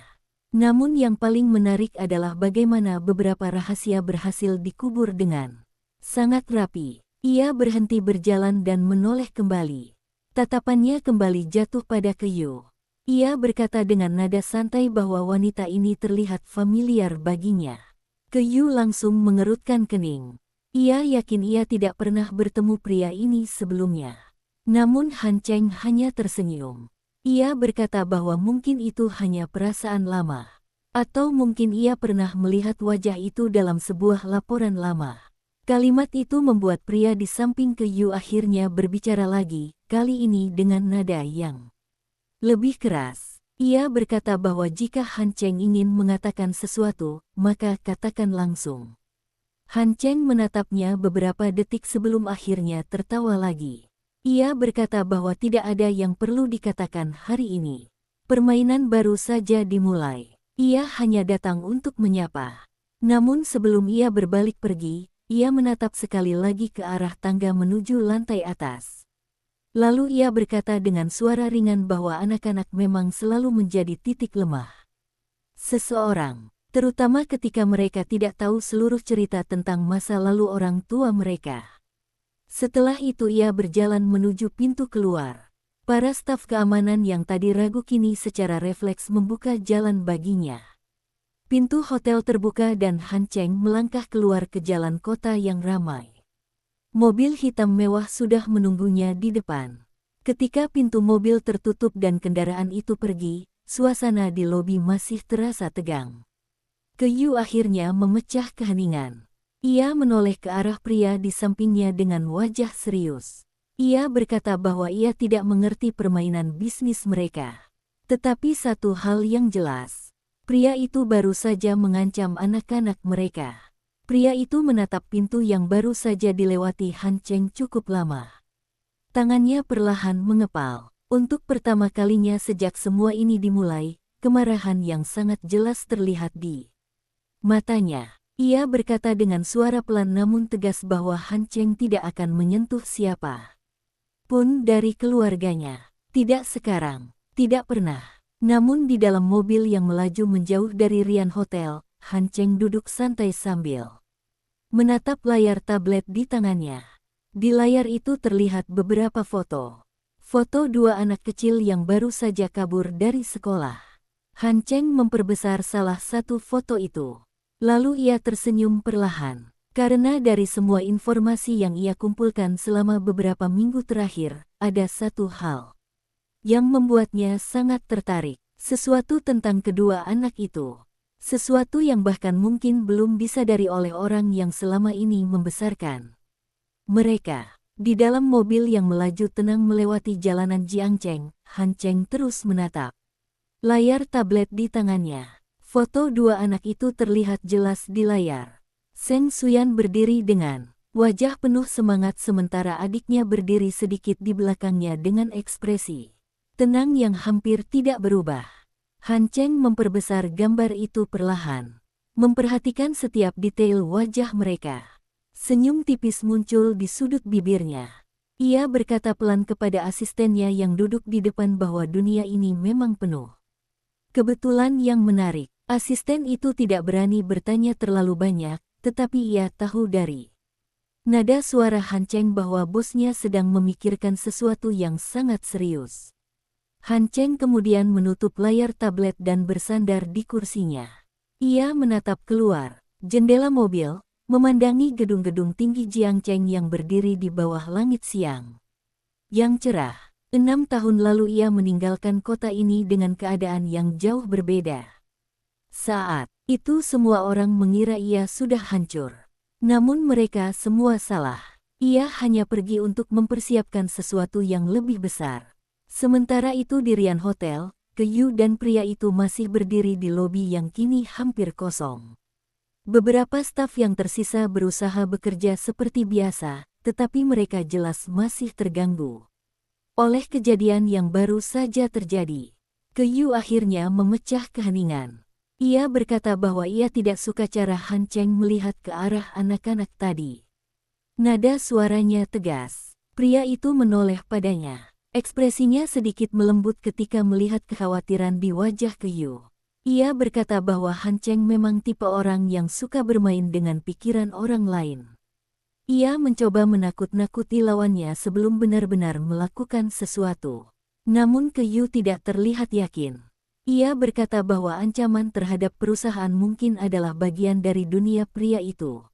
Namun yang paling menarik adalah bagaimana beberapa rahasia berhasil dikubur dengan sangat rapi. Ia berhenti berjalan dan menoleh kembali. Tatapannya kembali jatuh pada Kyu. Ia berkata dengan nada santai bahwa wanita ini terlihat familiar baginya. Kyu langsung mengerutkan kening. Ia yakin ia tidak pernah bertemu pria ini sebelumnya. Namun Han Cheng hanya tersenyum. Ia berkata bahwa mungkin itu hanya perasaan lama. Atau mungkin ia pernah melihat wajah itu dalam sebuah laporan lama. Kalimat itu membuat pria di samping Kyu akhirnya berbicara lagi, kali ini dengan nada yang lebih keras. Ia berkata bahwa jika Han Cheng ingin mengatakan sesuatu, maka katakan langsung. Han Cheng menatapnya beberapa detik sebelum akhirnya tertawa lagi. Ia berkata bahwa tidak ada yang perlu dikatakan hari ini. Permainan baru saja dimulai. Ia hanya datang untuk menyapa. Namun sebelum ia berbalik pergi, ia menatap sekali lagi ke arah tangga menuju lantai atas. Lalu ia berkata dengan suara ringan bahwa anak-anak memang selalu menjadi titik lemah seseorang, terutama ketika mereka tidak tahu seluruh cerita tentang masa lalu orang tua mereka. Setelah itu ia berjalan menuju pintu keluar. Para staf keamanan yang tadi ragu kini secara refleks membuka jalan baginya. Pintu hotel terbuka dan Han Cheng melangkah keluar ke jalan kota yang ramai. Mobil hitam mewah sudah menunggunya di depan. Ketika pintu mobil tertutup dan kendaraan itu pergi, suasana di lobi masih terasa tegang. Kyu akhirnya memecah keheningan. Ia menoleh ke arah pria di sampingnya dengan wajah serius. Ia berkata bahwa ia tidak mengerti permainan bisnis mereka. Tetapi satu hal yang jelas, pria itu baru saja mengancam anak-anak mereka. Pria itu menatap pintu yang baru saja dilewati Han Cheng cukup lama. Tangannya perlahan mengepal. Untuk pertama kalinya sejak semua ini dimulai, kemarahan yang sangat jelas terlihat di matanya. Ia berkata dengan suara pelan namun tegas bahwa Han Cheng tidak akan menyentuh siapa pun dari keluarganya. Tidak sekarang, tidak pernah. Namun di dalam mobil yang melaju menjauh dari Rian Hotel, Han Cheng duduk santai sambil menatap layar tablet di tangannya. Di layar itu terlihat beberapa foto. Foto dua anak kecil yang baru saja kabur dari sekolah. Han Cheng memperbesar salah satu foto itu. Lalu ia tersenyum perlahan. Karena dari semua informasi yang ia kumpulkan selama beberapa minggu terakhir, ada satu hal yang membuatnya sangat tertarik. Sesuatu tentang kedua anak itu. Sesuatu yang bahkan mungkin belum disadari oleh orang yang selama ini membesarkan mereka. Di dalam mobil yang melaju tenang melewati jalanan Jiangcheng, Han Cheng terus menatap layar tablet di tangannya. Foto dua anak itu terlihat jelas di layar. Seng Suyan berdiri dengan wajah penuh semangat sementara adiknya berdiri sedikit di belakangnya dengan ekspresi tenang yang hampir tidak berubah. Han Cheng memperbesar gambar itu perlahan, memperhatikan setiap detail wajah mereka. Senyum tipis muncul di sudut bibirnya. Ia berkata pelan kepada asistennya yang duduk di depan bahwa dunia ini memang penuh kebetulan yang menarik. Asisten itu tidak berani bertanya terlalu banyak, tetapi ia tahu dari nada suara Han Cheng bahwa bosnya sedang memikirkan sesuatu yang sangat serius. Han Cheng kemudian menutup layar tablet dan bersandar di kursinya. Ia menatap keluar jendela mobil, memandangi gedung-gedung tinggi Jiangcheng yang berdiri di bawah langit siang yang cerah. 6 tahun lalu ia meninggalkan kota ini dengan keadaan yang jauh berbeda. Saat itu semua orang mengira ia sudah hancur. Namun mereka semua salah. Ia hanya pergi untuk mempersiapkan sesuatu yang lebih besar. Sementara itu di Rian Hotel, Kyu dan pria itu masih berdiri di lobi yang kini hampir kosong. Beberapa staf yang tersisa berusaha bekerja seperti biasa, tetapi mereka jelas masih terganggu oleh kejadian yang baru saja terjadi. Kyu akhirnya memecah keheningan. Ia berkata bahwa ia tidak suka cara Han Cheng melihat ke arah anak-anak tadi. Nada suaranya tegas. Pria itu menoleh padanya. Ekspresinya sedikit melembut ketika melihat kekhawatiran di wajah Kyu. Ia berkata bahwa Han Cheng memang tipe orang yang suka bermain dengan pikiran orang lain. Ia mencoba menakut-nakuti lawannya sebelum benar-benar melakukan sesuatu. Namun Kyu tidak terlihat yakin. Ia berkata bahwa ancaman terhadap perusahaan mungkin adalah bagian dari dunia pria itu.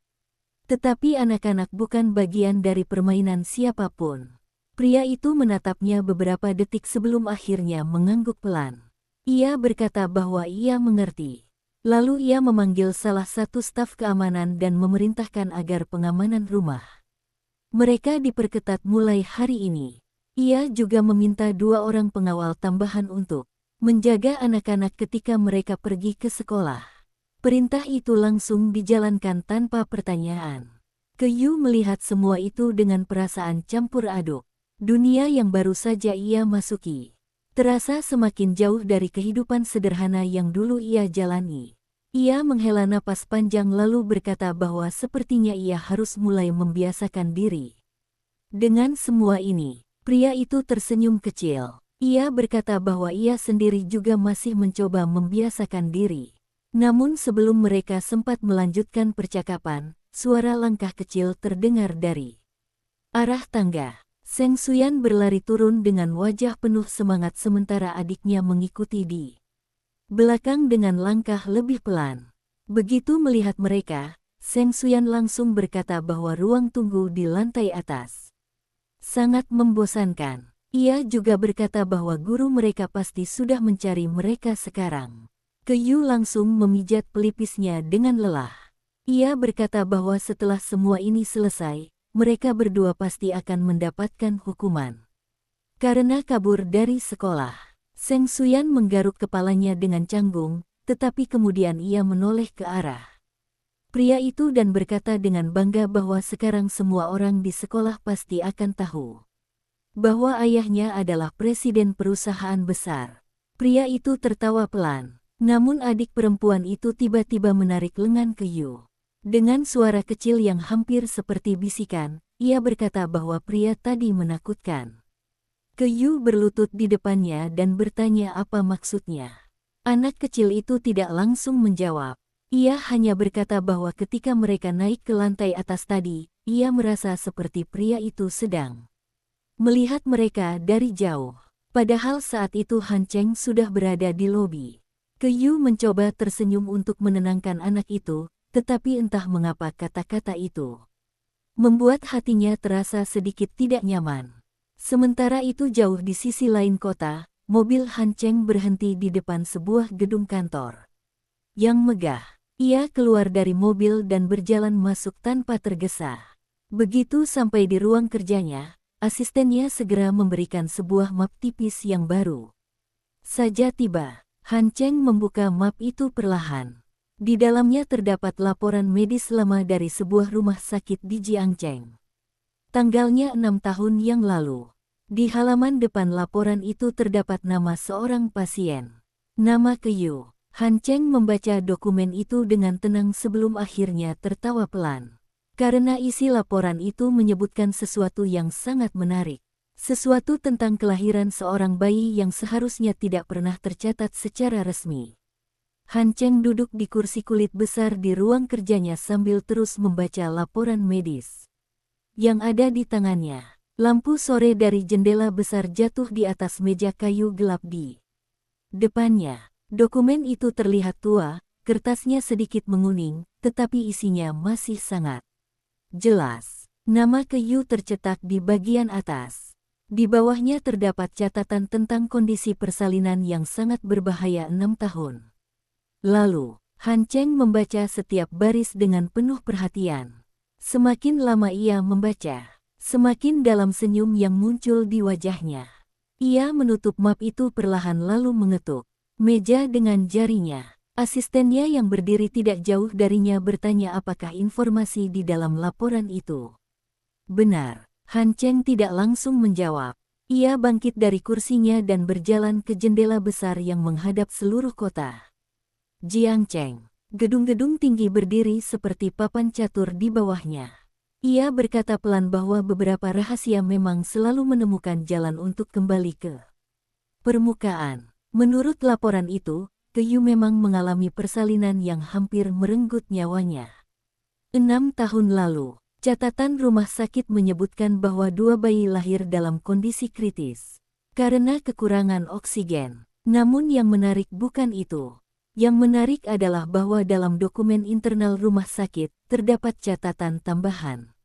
Tetapi anak-anak bukan bagian dari permainan siapapun. Pria itu menatapnya beberapa detik sebelum akhirnya mengangguk pelan. Ia berkata bahwa ia mengerti. Lalu ia memanggil salah satu staf keamanan dan memerintahkan agar pengamanan rumah mereka diperketat mulai hari ini. Ia juga meminta 2 orang pengawal tambahan untuk menjaga anak-anak ketika mereka pergi ke sekolah. Perintah itu langsung dijalankan tanpa pertanyaan. Kyu melihat semua itu dengan perasaan campur aduk. Dunia yang baru saja ia masuki terasa semakin jauh dari kehidupan sederhana yang dulu ia jalani. Ia menghela napas panjang lalu berkata bahwa sepertinya ia harus mulai membiasakan diri. Dengan semua ini, pria itu tersenyum kecil. Ia berkata bahwa ia sendiri juga masih mencoba membiasakan diri. Namun sebelum mereka sempat melanjutkan percakapan, suara langkah kecil terdengar dari arah tangga. Seng Suyan berlari turun dengan wajah penuh semangat sementara adiknya mengikuti di belakang dengan langkah lebih pelan. Begitu melihat mereka, Seng Suyan langsung berkata bahwa ruang tunggu di lantai atas sangat membosankan. Ia juga berkata bahwa guru mereka pasti sudah mencari mereka sekarang. Kyu langsung memijat pelipisnya dengan lelah. Ia berkata bahwa setelah semua ini selesai, mereka berdua pasti akan mendapatkan hukuman karena kabur dari sekolah. Seng Suyan menggaruk kepalanya dengan canggung, tetapi kemudian ia menoleh ke arah pria itu dan berkata dengan bangga bahwa sekarang semua orang di sekolah pasti akan tahu bahwa ayahnya adalah presiden perusahaan besar. Pria itu tertawa pelan, namun adik perempuan itu tiba-tiba menarik lengan Kyu. Dengan suara kecil yang hampir seperti bisikan, ia berkata bahwa pria tadi menakutkan. Kyu berlutut di depannya dan bertanya apa maksudnya. Anak kecil itu tidak langsung menjawab. Ia hanya berkata bahwa ketika mereka naik ke lantai atas tadi, ia merasa seperti pria itu sedang melihat mereka dari jauh. Padahal saat itu Han Cheng sudah berada di lobi. Kyu mencoba tersenyum untuk menenangkan anak itu, tetapi entah mengapa kata-kata itu membuat hatinya terasa sedikit tidak nyaman. Sementara itu jauh di sisi lain kota, mobil Han Cheng berhenti di depan sebuah gedung kantor yang megah. Ia keluar dari mobil dan berjalan masuk tanpa tergesa. Begitu sampai di ruang kerjanya, asistennya segera memberikan sebuah map tipis yang baru saja tiba. Han Cheng membuka map itu perlahan. Di dalamnya terdapat laporan medis lama dari sebuah rumah sakit di Jiangcheng. Tanggalnya 6 tahun yang lalu. Di halaman depan laporan itu terdapat nama seorang pasien. Nama Kyu. Han Cheng membaca dokumen itu dengan tenang sebelum akhirnya tertawa pelan. Karena isi laporan itu menyebutkan sesuatu yang sangat menarik. Sesuatu tentang kelahiran seorang bayi yang seharusnya tidak pernah tercatat secara resmi. Han Cheng duduk di kursi kulit besar di ruang kerjanya sambil terus membaca laporan medis yang ada di tangannya. Lampu sore dari jendela besar jatuh di atas meja kayu gelap di depannya. Dokumen itu terlihat tua, kertasnya sedikit menguning, tetapi isinya masih sangat jelas. Nama Keyu tercetak di bagian atas. Di bawahnya terdapat catatan tentang kondisi persalinan yang sangat berbahaya 6 tahun. Lalu, Han Cheng membaca setiap baris dengan penuh perhatian. Semakin lama ia membaca, semakin dalam senyum yang muncul di wajahnya. Ia menutup map itu perlahan lalu mengetuk meja dengan jarinya. Asistennya yang berdiri tidak jauh darinya bertanya apakah informasi di dalam laporan itu benar. Han Cheng tidak langsung menjawab. Ia bangkit dari kursinya dan berjalan ke jendela besar yang menghadap seluruh kota Jiangcheng. Gedung-gedung tinggi berdiri seperti papan catur di bawahnya. Ia berkata pelan bahwa beberapa rahasia memang selalu menemukan jalan untuk kembali ke permukaan. Menurut laporan itu, Keyu memang mengalami persalinan yang hampir merenggut nyawanya. 6 tahun lalu, catatan rumah sakit menyebutkan bahwa 2 bayi lahir dalam kondisi kritis karena kekurangan oksigen. Namun yang menarik bukan itu. Yang menarik adalah bahwa dalam dokumen internal rumah sakit terdapat catatan tambahan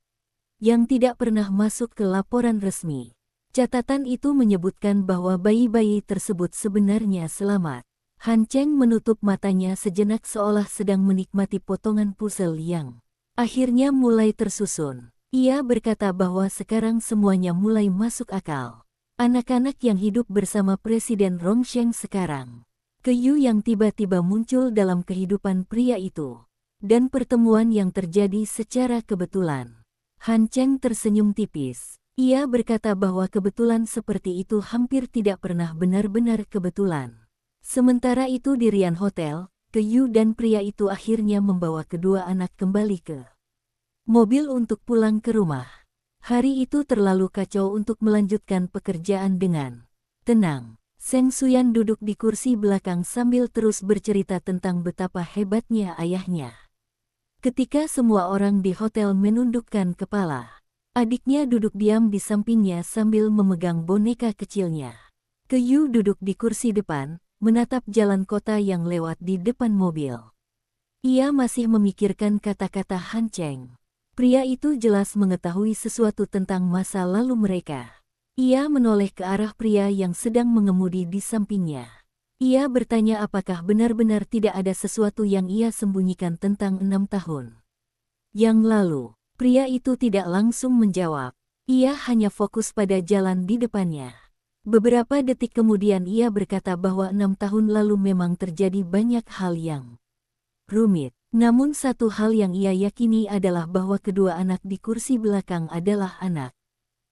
yang tidak pernah masuk ke laporan resmi. Catatan itu menyebutkan bahwa bayi-bayi tersebut sebenarnya selamat. Han Cheng menutup matanya sejenak seolah sedang menikmati potongan puzzle yang akhirnya mulai tersusun. Ia berkata bahwa sekarang semuanya mulai masuk akal. Anak-anak yang hidup bersama Presiden Rongsheng sekarang. Keyu yang tiba-tiba muncul dalam kehidupan pria itu. Dan pertemuan yang terjadi secara kebetulan. Han Cheng tersenyum tipis. Ia berkata bahwa kebetulan seperti itu hampir tidak pernah benar-benar kebetulan. Sementara itu di Rian Hotel, Keyu dan pria itu akhirnya membawa kedua anak kembali ke mobil untuk pulang ke rumah. Hari itu terlalu kacau untuk melanjutkan pekerjaan dengan tenang. Seng Suyan duduk di kursi belakang sambil terus bercerita tentang betapa hebatnya ayahnya. Ketika semua orang di hotel menundukkan kepala, adiknya duduk diam di sampingnya sambil memegang boneka kecilnya. Keyu duduk di kursi depan, menatap jalan kota yang lewat di depan mobil. Ia masih memikirkan kata-kata Han Cheng. Pria itu jelas mengetahui sesuatu tentang masa lalu mereka. Ia menoleh ke arah pria yang sedang mengemudi di sampingnya. Ia bertanya apakah benar-benar tidak ada sesuatu yang ia sembunyikan tentang 6 tahun yang lalu. Pria itu tidak langsung menjawab. Ia hanya fokus pada jalan di depannya. Beberapa detik kemudian ia berkata bahwa 6 tahun lalu memang terjadi banyak hal yang rumit. Namun satu hal yang ia yakini adalah bahwa kedua anak di kursi belakang adalah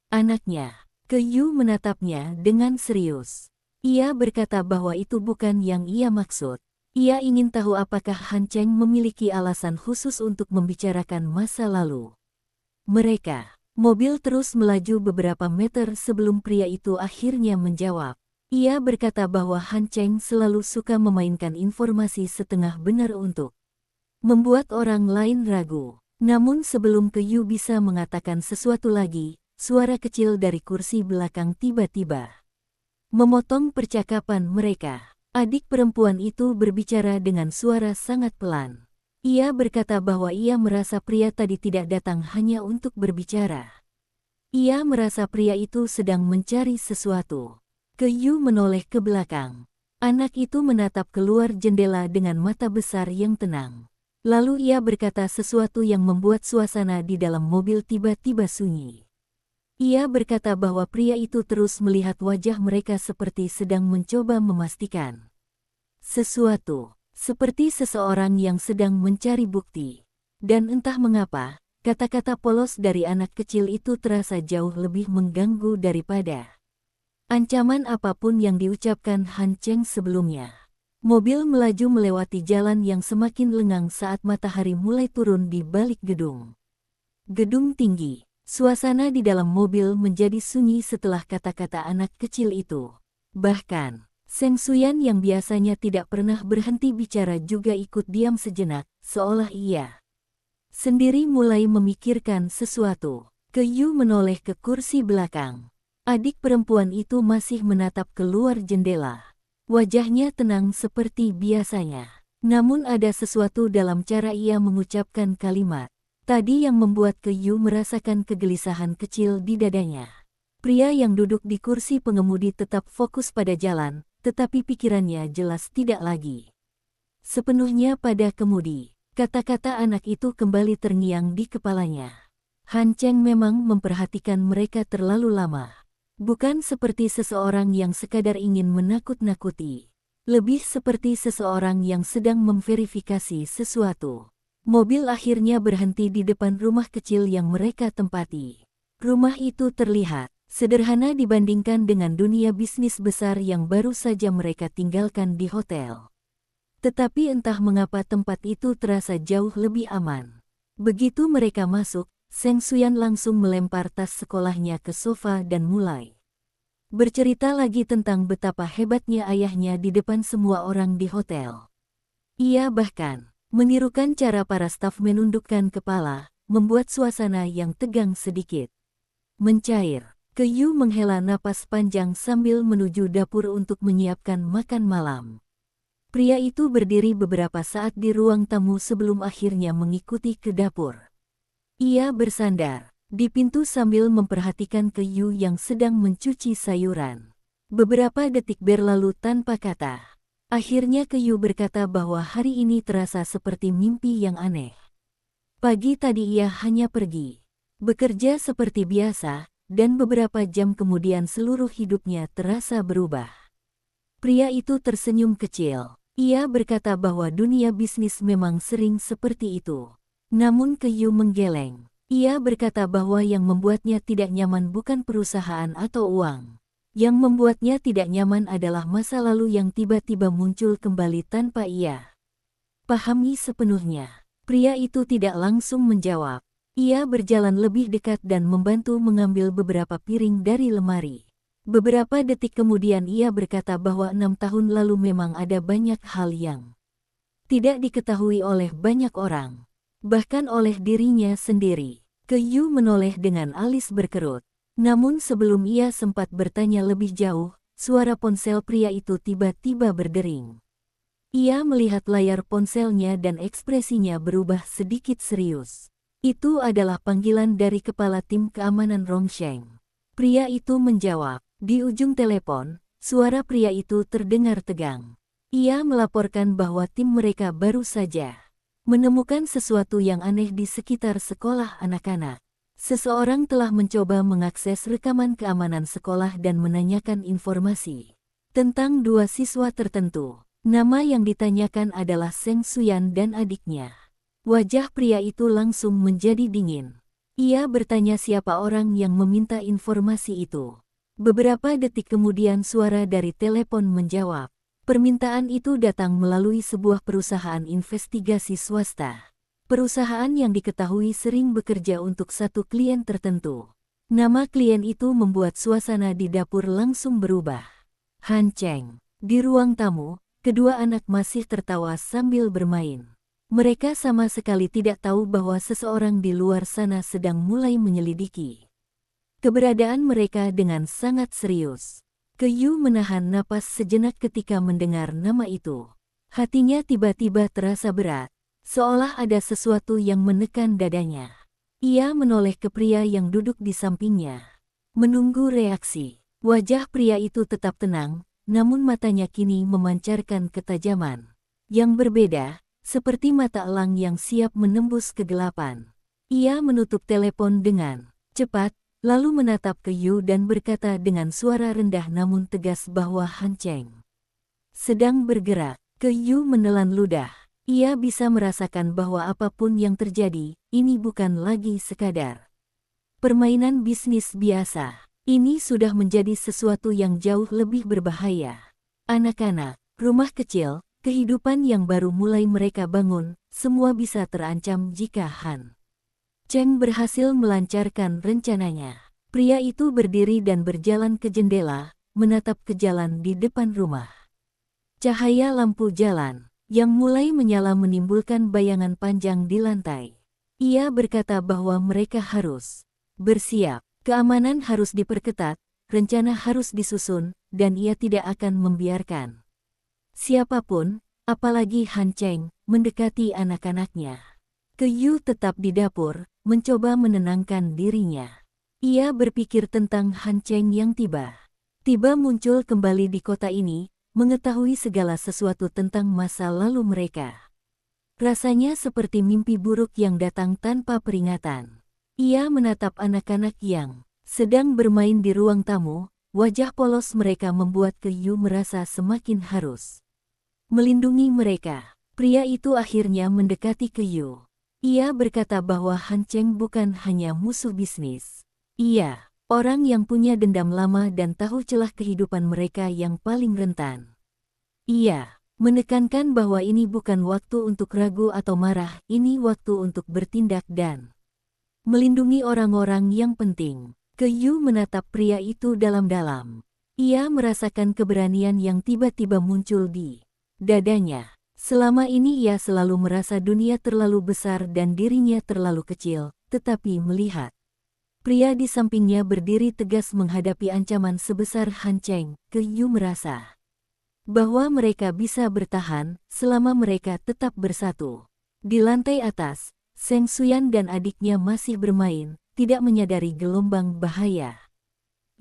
anaknya. Keyu menatapnya dengan serius. Ia berkata bahwa itu bukan yang ia maksud. Ia ingin tahu apakah Han Cheng memiliki alasan khusus untuk membicarakan masa lalu mereka. Mobil terus melaju beberapa meter sebelum pria itu akhirnya menjawab. Ia berkata bahwa Han Cheng selalu suka memainkan informasi setengah benar untuk membuat orang lain ragu. Namun sebelum Keyu bisa mengatakan sesuatu lagi, suara kecil dari kursi belakang tiba-tiba memotong percakapan mereka. Adik perempuan itu berbicara dengan suara sangat pelan. Ia berkata bahwa ia merasa pria tadi tidak datang hanya untuk berbicara. Ia merasa pria itu sedang mencari sesuatu. Keyu menoleh ke belakang. Anak itu menatap keluar jendela dengan mata besar yang tenang. Lalu ia berkata sesuatu yang membuat suasana di dalam mobil tiba-tiba sunyi. Ia berkata bahwa pria itu terus melihat wajah mereka seperti sedang mencoba memastikan sesuatu. Seperti seseorang yang sedang mencari bukti. Dan entah mengapa, kata-kata polos dari anak kecil itu terasa jauh lebih mengganggu daripada ancaman apapun yang diucapkan Han Cheng sebelumnya. Mobil melaju melewati jalan yang semakin lengang saat matahari mulai turun di balik gedung. Gedung tinggi. Suasana di dalam mobil menjadi sunyi setelah kata-kata anak kecil itu. Bahkan, Seng Suyan yang biasanya tidak pernah berhenti bicara juga ikut diam sejenak, seolah ia sendiri mulai memikirkan sesuatu. Keyu menoleh ke kursi belakang. Adik perempuan itu masih menatap keluar jendela. Wajahnya tenang seperti biasanya. Namun ada sesuatu dalam cara ia mengucapkan kalimat tadi yang membuat Kyu merasakan kegelisahan kecil di dadanya. Pria yang duduk di kursi pengemudi tetap fokus pada jalan, tetapi pikirannya jelas tidak lagi sepenuhnya pada kemudi. Kata-kata anak itu kembali terngiang di kepalanya. Han Cheng memang memperhatikan mereka terlalu lama. Bukan seperti seseorang yang sekadar ingin menakut-nakuti. Lebih seperti seseorang yang sedang memverifikasi sesuatu. Mobil akhirnya berhenti di depan rumah kecil yang mereka tempati. Rumah itu terlihat sederhana dibandingkan dengan dunia bisnis besar yang baru saja mereka tinggalkan di hotel. Tetapi entah mengapa tempat itu terasa jauh lebih aman. Begitu mereka masuk, Seng Suyan langsung melempar tas sekolahnya ke sofa dan mulai bercerita lagi tentang betapa hebatnya ayahnya di depan semua orang di hotel. Ia bahkan menirukan cara para staf menundukkan kepala, membuat suasana yang tegang sedikit mencair. Kyu menghela napas panjang sambil menuju dapur untuk menyiapkan makan malam. Pria itu berdiri beberapa saat di ruang tamu sebelum akhirnya mengikuti ke dapur. Ia bersandar di pintu sambil memperhatikan Kyu yang sedang mencuci sayuran. Beberapa detik berlalu tanpa kata. Akhirnya Kyu berkata bahwa hari ini terasa seperti mimpi yang aneh. Pagi tadi ia hanya pergi bekerja seperti biasa, dan beberapa jam kemudian seluruh hidupnya terasa berubah. Pria itu tersenyum kecil. Ia berkata bahwa dunia bisnis memang sering seperti itu. Namun Kyu menggeleng. Ia berkata bahwa yang membuatnya tidak nyaman bukan perusahaan atau uang. Yang membuatnya tidak nyaman adalah masa lalu yang tiba-tiba muncul kembali tanpa ia pahami sepenuhnya. Pria itu tidak langsung menjawab. Ia berjalan lebih dekat dan membantu mengambil beberapa piring dari lemari. Beberapa detik kemudian ia berkata bahwa 6 tahun lalu memang ada banyak hal yang tidak diketahui oleh banyak orang. Bahkan oleh dirinya sendiri. Kyu menoleh dengan alis berkerut. Namun sebelum ia sempat bertanya lebih jauh, suara ponsel pria itu tiba-tiba berdering. Ia melihat layar ponselnya dan ekspresinya berubah sedikit serius. Itu adalah panggilan dari kepala tim keamanan Rongsheng. Pria itu menjawab. Di ujung telepon, suara pria itu terdengar tegang. Ia melaporkan bahwa tim mereka baru saja menemukan sesuatu yang aneh di sekitar sekolah anak-anak. Seseorang telah mencoba mengakses rekaman keamanan sekolah dan menanyakan informasi tentang 2 siswa tertentu. Nama yang ditanyakan adalah Seng Suyan dan adiknya. Wajah pria itu langsung menjadi dingin. Ia bertanya siapa orang yang meminta informasi itu. Beberapa detik kemudian suara dari telepon menjawab. Permintaan itu datang melalui sebuah perusahaan investigasi swasta. Perusahaan yang diketahui sering bekerja untuk satu klien tertentu. Nama klien itu membuat suasana di dapur langsung berubah. Han Cheng. Di ruang tamu, kedua anak masih tertawa sambil bermain. Mereka sama sekali tidak tahu bahwa seseorang di luar sana sedang mulai menyelidiki keberadaan mereka dengan sangat serius. Kyu menahan napas sejenak ketika mendengar nama itu. Hatinya tiba-tiba terasa berat, seolah ada sesuatu yang menekan dadanya. Ia menoleh ke pria yang duduk di sampingnya, menunggu reaksi. Wajah pria itu tetap tenang, namun matanya kini memancarkan ketajaman yang berbeda, seperti mata elang yang siap menembus kegelapan. Ia menutup telepon dengan cepat, lalu menatap Kyu dan berkata dengan suara rendah namun tegas bahwa Han Cheng sedang bergerak. Kyu menelan ludah. Ia bisa merasakan bahwa apapun yang terjadi, ini bukan lagi sekadar permainan bisnis biasa. Ini sudah menjadi sesuatu yang jauh lebih berbahaya. Anak-anak, rumah kecil, kehidupan yang baru mulai mereka bangun, semua bisa terancam jika Han Cheng berhasil melancarkan rencananya. Pria itu berdiri dan berjalan ke jendela, menatap ke jalan di depan rumah. Cahaya lampu jalan yang mulai menyala menimbulkan bayangan panjang di lantai. Ia berkata bahwa mereka harus bersiap, keamanan harus diperketat, rencana harus disusun, dan ia tidak akan membiarkan siapapun apalagi Han Cheng mendekati anak-anaknya. Kyu tetap di dapur, mencoba menenangkan dirinya. Ia berpikir tentang Han Cheng yang tiba-tiba muncul kembali di kota ini, mengetahui segala sesuatu tentang masa lalu mereka. Rasanya seperti mimpi buruk yang datang tanpa peringatan. Ia menatap anak-anak yang sedang bermain di ruang tamu, wajah polos mereka membuat Kyu merasa semakin harus melindungi mereka. Pria itu akhirnya mendekati Kyu. Ia berkata bahwa Han Cheng bukan hanya musuh bisnis. Ia orang yang punya dendam lama dan tahu celah kehidupan mereka yang paling rentan. Ia menekankan bahwa ini bukan waktu untuk ragu atau marah, ini waktu untuk bertindak dan melindungi orang-orang yang penting. Kyu menatap pria itu dalam-dalam. Ia merasakan keberanian yang tiba-tiba muncul di dadanya. Selama ini ia selalu merasa dunia terlalu besar dan dirinya terlalu kecil, tetapi melihat pria di sampingnya berdiri tegas menghadapi ancaman sebesar Han Cheng, Kyu merasa bahwa mereka bisa bertahan selama mereka tetap bersatu. Di lantai atas, Seng Suyan dan adiknya masih bermain, tidak menyadari gelombang bahaya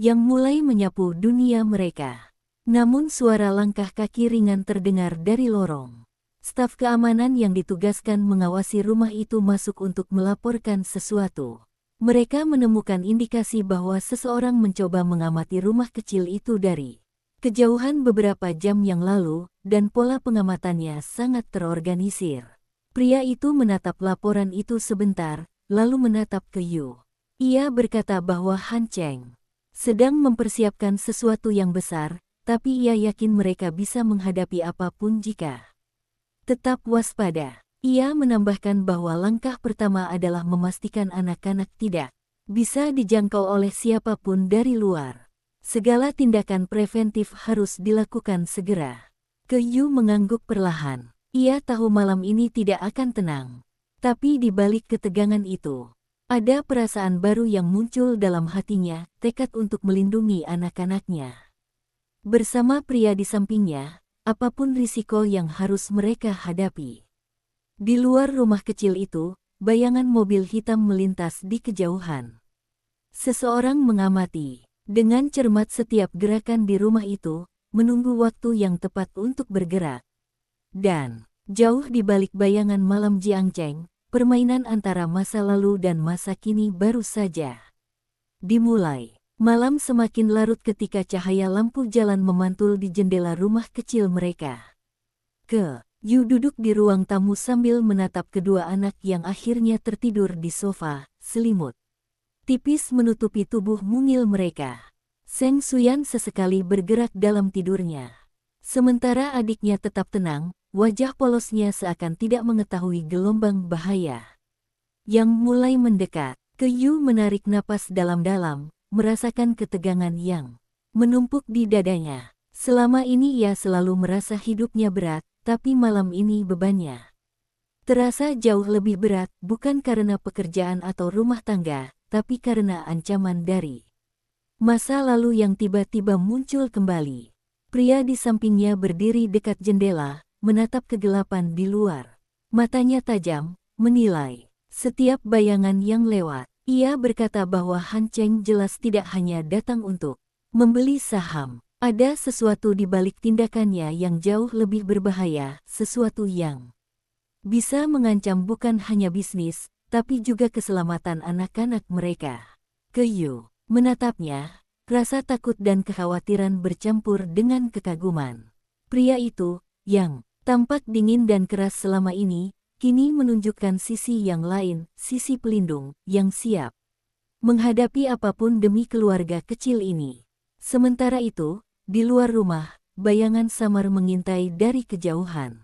yang mulai menyapu dunia mereka. Namun suara langkah kaki ringan terdengar dari lorong. Staf keamanan yang ditugaskan mengawasi rumah itu masuk untuk melaporkan sesuatu. Mereka menemukan indikasi bahwa seseorang mencoba mengamati rumah kecil itu dari kejauhan beberapa jam yang lalu, dan pola pengamatannya sangat terorganisir. Pria itu menatap laporan itu sebentar, lalu menatap Kyu. Ia berkata bahwa Han Cheng sedang mempersiapkan sesuatu yang besar, tapi ia yakin mereka bisa menghadapi apapun jika tetap waspada. Ia menambahkan bahwa langkah pertama adalah memastikan anak-anak tidak bisa dijangkau oleh siapapun dari luar. Segala tindakan preventif harus dilakukan segera. Kyu mengangguk perlahan. Ia tahu malam ini tidak akan tenang. Tapi di balik ketegangan itu, ada perasaan baru yang muncul dalam hatinya, tekad untuk melindungi anak-anaknya. Bersama pria di sampingnya, apapun risiko yang harus mereka hadapi. Di luar rumah kecil itu, bayangan mobil hitam melintas di kejauhan. Seseorang mengamati dengan cermat setiap gerakan di rumah itu, menunggu waktu yang tepat untuk bergerak. Dan jauh di balik bayangan malam Jiangcheng, permainan antara masa lalu dan masa kini baru saja dimulai. Malam semakin larut ketika cahaya lampu jalan memantul di jendela rumah kecil mereka. Yu duduk di ruang tamu sambil menatap kedua anak yang akhirnya tertidur di sofa, selimut tipis menutupi tubuh mungil mereka. Seng Suyan sesekali bergerak dalam tidurnya. Sementara adiknya tetap tenang, wajah polosnya seakan tidak mengetahui gelombang bahaya yang mulai mendekat. Kyu menarik napas dalam-dalam, merasakan ketegangan yang menumpuk di dadanya. Selama ini ia selalu merasa hidupnya berat, tapi malam ini bebannya terasa jauh lebih berat, bukan karena pekerjaan atau rumah tangga, tapi karena ancaman dari masa lalu yang tiba-tiba muncul kembali. Pria di sampingnya berdiri dekat jendela, menatap kegelapan di luar. Matanya tajam, menilai setiap bayangan yang lewat. Ia berkata bahwa Han Cheng jelas tidak hanya datang untuk membeli saham. Ada sesuatu di balik tindakannya yang jauh lebih berbahaya, sesuatu yang bisa mengancam bukan hanya bisnis, tapi juga keselamatan anak-anak mereka. Kyu menatapnya, rasa takut dan kekhawatiran bercampur dengan kekaguman. Pria itu, yang tampak dingin dan keras selama ini, kini menunjukkan sisi yang lain, sisi pelindung, yang siap menghadapi apapun demi keluarga kecil ini. Sementara itu, di luar rumah, bayangan samar mengintai dari kejauhan.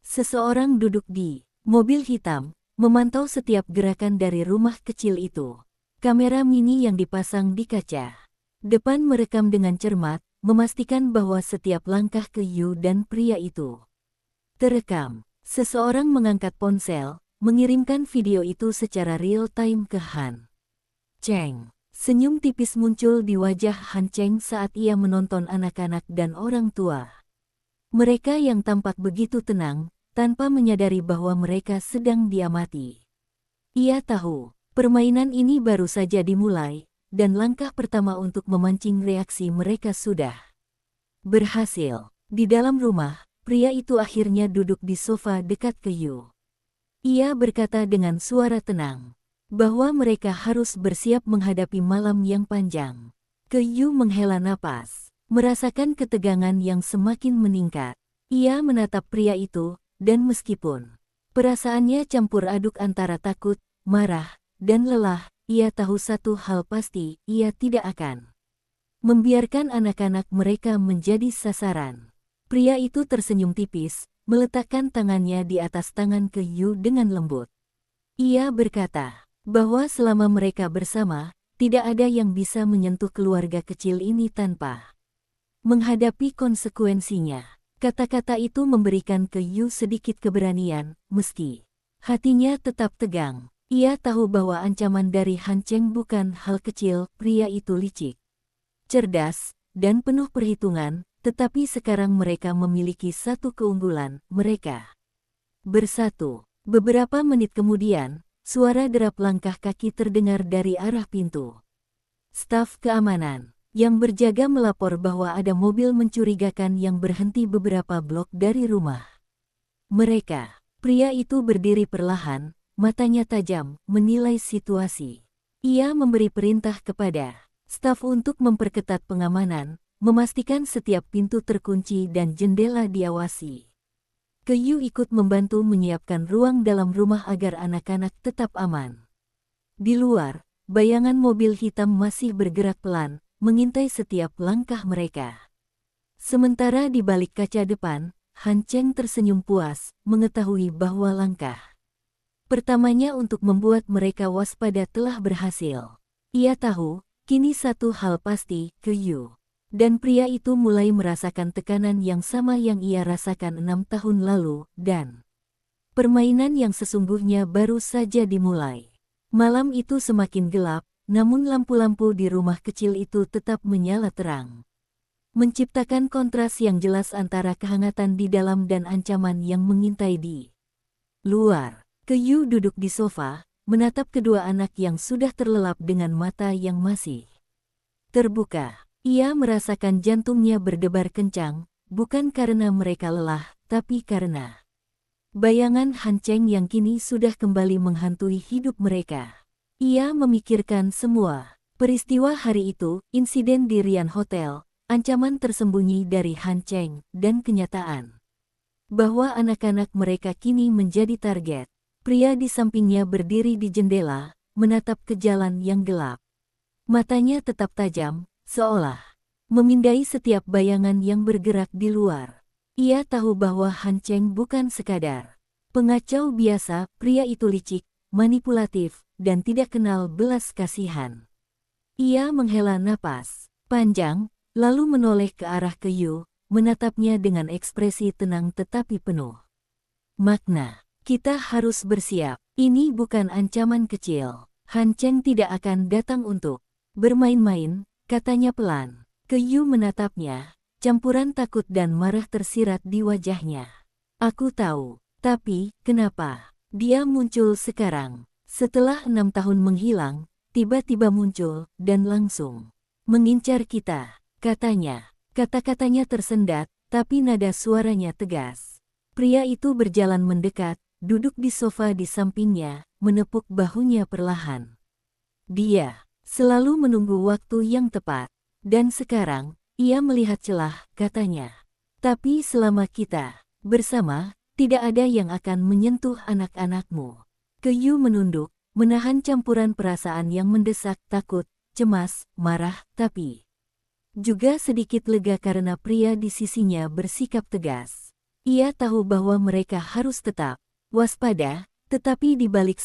Seseorang duduk di mobil hitam, memantau setiap gerakan dari rumah kecil itu. Kamera mini yang dipasang di kaca depan merekam dengan cermat, memastikan bahwa setiap langkah Kyu dan pria itu terekam. Seseorang mengangkat ponsel, mengirimkan video itu secara real-time ke Han Cheng. Senyum tipis muncul di wajah Han Cheng saat ia menonton anak-anak dan orang tua Mereka yang tampak begitu tenang, tanpa menyadari bahwa mereka sedang diamati. Ia tahu, permainan ini baru saja dimulai, dan langkah pertama untuk memancing reaksi mereka sudah berhasil. Di dalam rumah, pria itu akhirnya duduk di sofa dekat ke Yu. Ia berkata dengan suara tenang, bahwa mereka harus bersiap menghadapi malam yang panjang. Yu menghela napas, merasakan ketegangan yang semakin meningkat. Ia menatap pria itu, dan meskipun perasaannya campur aduk antara takut, marah, dan lelah, ia tahu satu hal pasti, ia tidak akan membiarkan anak-anak mereka menjadi sasaran. Pria itu tersenyum tipis, meletakkan tangannya di atas tangan Yu dengan lembut. Ia berkata, bahwa selama mereka bersama, tidak ada yang bisa menyentuh keluarga kecil ini tanpa menghadapi konsekuensinya. Kata-kata itu memberikan Yu sedikit keberanian, meski hatinya tetap tegang. Ia tahu bahwa ancaman dari Han Cheng bukan hal kecil. Pria itu licik, cerdas, dan penuh perhitungan, tetapi sekarang mereka memiliki satu keunggulan, mereka bersatu. Beberapa menit kemudian, suara derap langkah kaki terdengar dari arah pintu. Staf keamanan yang berjaga melapor bahwa ada mobil mencurigakan yang berhenti beberapa blok dari rumah mereka. Pria itu berdiri perlahan, matanya tajam, menilai situasi. Ia memberi perintah kepada staf untuk memperketat pengamanan, memastikan setiap pintu terkunci dan jendela diawasi. Yu ikut membantu menyiapkan ruang dalam rumah agar anak-anak tetap aman. Di luar, bayangan mobil hitam masih bergerak pelan, mengintai setiap langkah mereka. Sementara di balik kaca depan, Han Cheng tersenyum puas, mengetahui bahwa langkah pertamanya untuk membuat mereka waspada telah berhasil. Ia tahu, kini satu hal pasti, Yu dan pria itu mulai merasakan tekanan yang sama yang ia rasakan 6 tahun lalu, dan permainan yang sesungguhnya baru saja dimulai. Malam itu semakin gelap, namun lampu-lampu di rumah kecil itu tetap menyala terang, menciptakan kontras yang jelas antara kehangatan di dalam dan ancaman yang mengintai di luar. Yu duduk di sofa, menatap kedua anak yang sudah terlelap dengan mata yang masih terbuka. Ia merasakan jantungnya berdebar kencang, bukan karena mereka lelah, tapi karena bayangan Han Cheng yang kini sudah kembali menghantui hidup mereka. Ia memikirkan semua peristiwa hari itu, insiden di Rian Hotel, ancaman tersembunyi dari Han Cheng, dan kenyataan bahwa anak-anak mereka kini menjadi target. Pria di sampingnya berdiri di jendela, menatap ke jalan yang gelap. Matanya tetap tajam, seolah memindai setiap bayangan yang bergerak di luar. Ia tahu bahwa Han Cheng bukan sekadar pengacau biasa. Pria itu licik, manipulatif, dan tidak kenal belas kasihan. Ia menghela napas panjang, lalu menoleh ke arah Yu, menatapnya dengan ekspresi tenang tetapi penuh makna. Kita harus bersiap. Ini bukan ancaman kecil. Han Cheng tidak akan datang untuk bermain-main, katanya pelan. Yu menatapnya, campuran takut dan marah tersirat di wajahnya. Aku tahu, tapi kenapa dia muncul sekarang? Setelah 6 tahun menghilang, tiba-tiba muncul dan langsung mengincar kita, katanya. Kata-katanya tersendat, tapi nada suaranya tegas. Pria itu berjalan mendekat, duduk di sofa di sampingnya, menepuk bahunya perlahan. Dia selalu menunggu waktu yang tepat. Dan sekarang, ia melihat celah, katanya. Tapi selama kita bersama, tidak ada yang akan menyentuh anak-anakmu. Yu menunduk, menahan campuran perasaan yang mendesak, takut, cemas, marah, tapi juga sedikit lega karena pria di sisinya bersikap tegas. Ia tahu bahwa mereka harus tetap waspada, tetapi di balik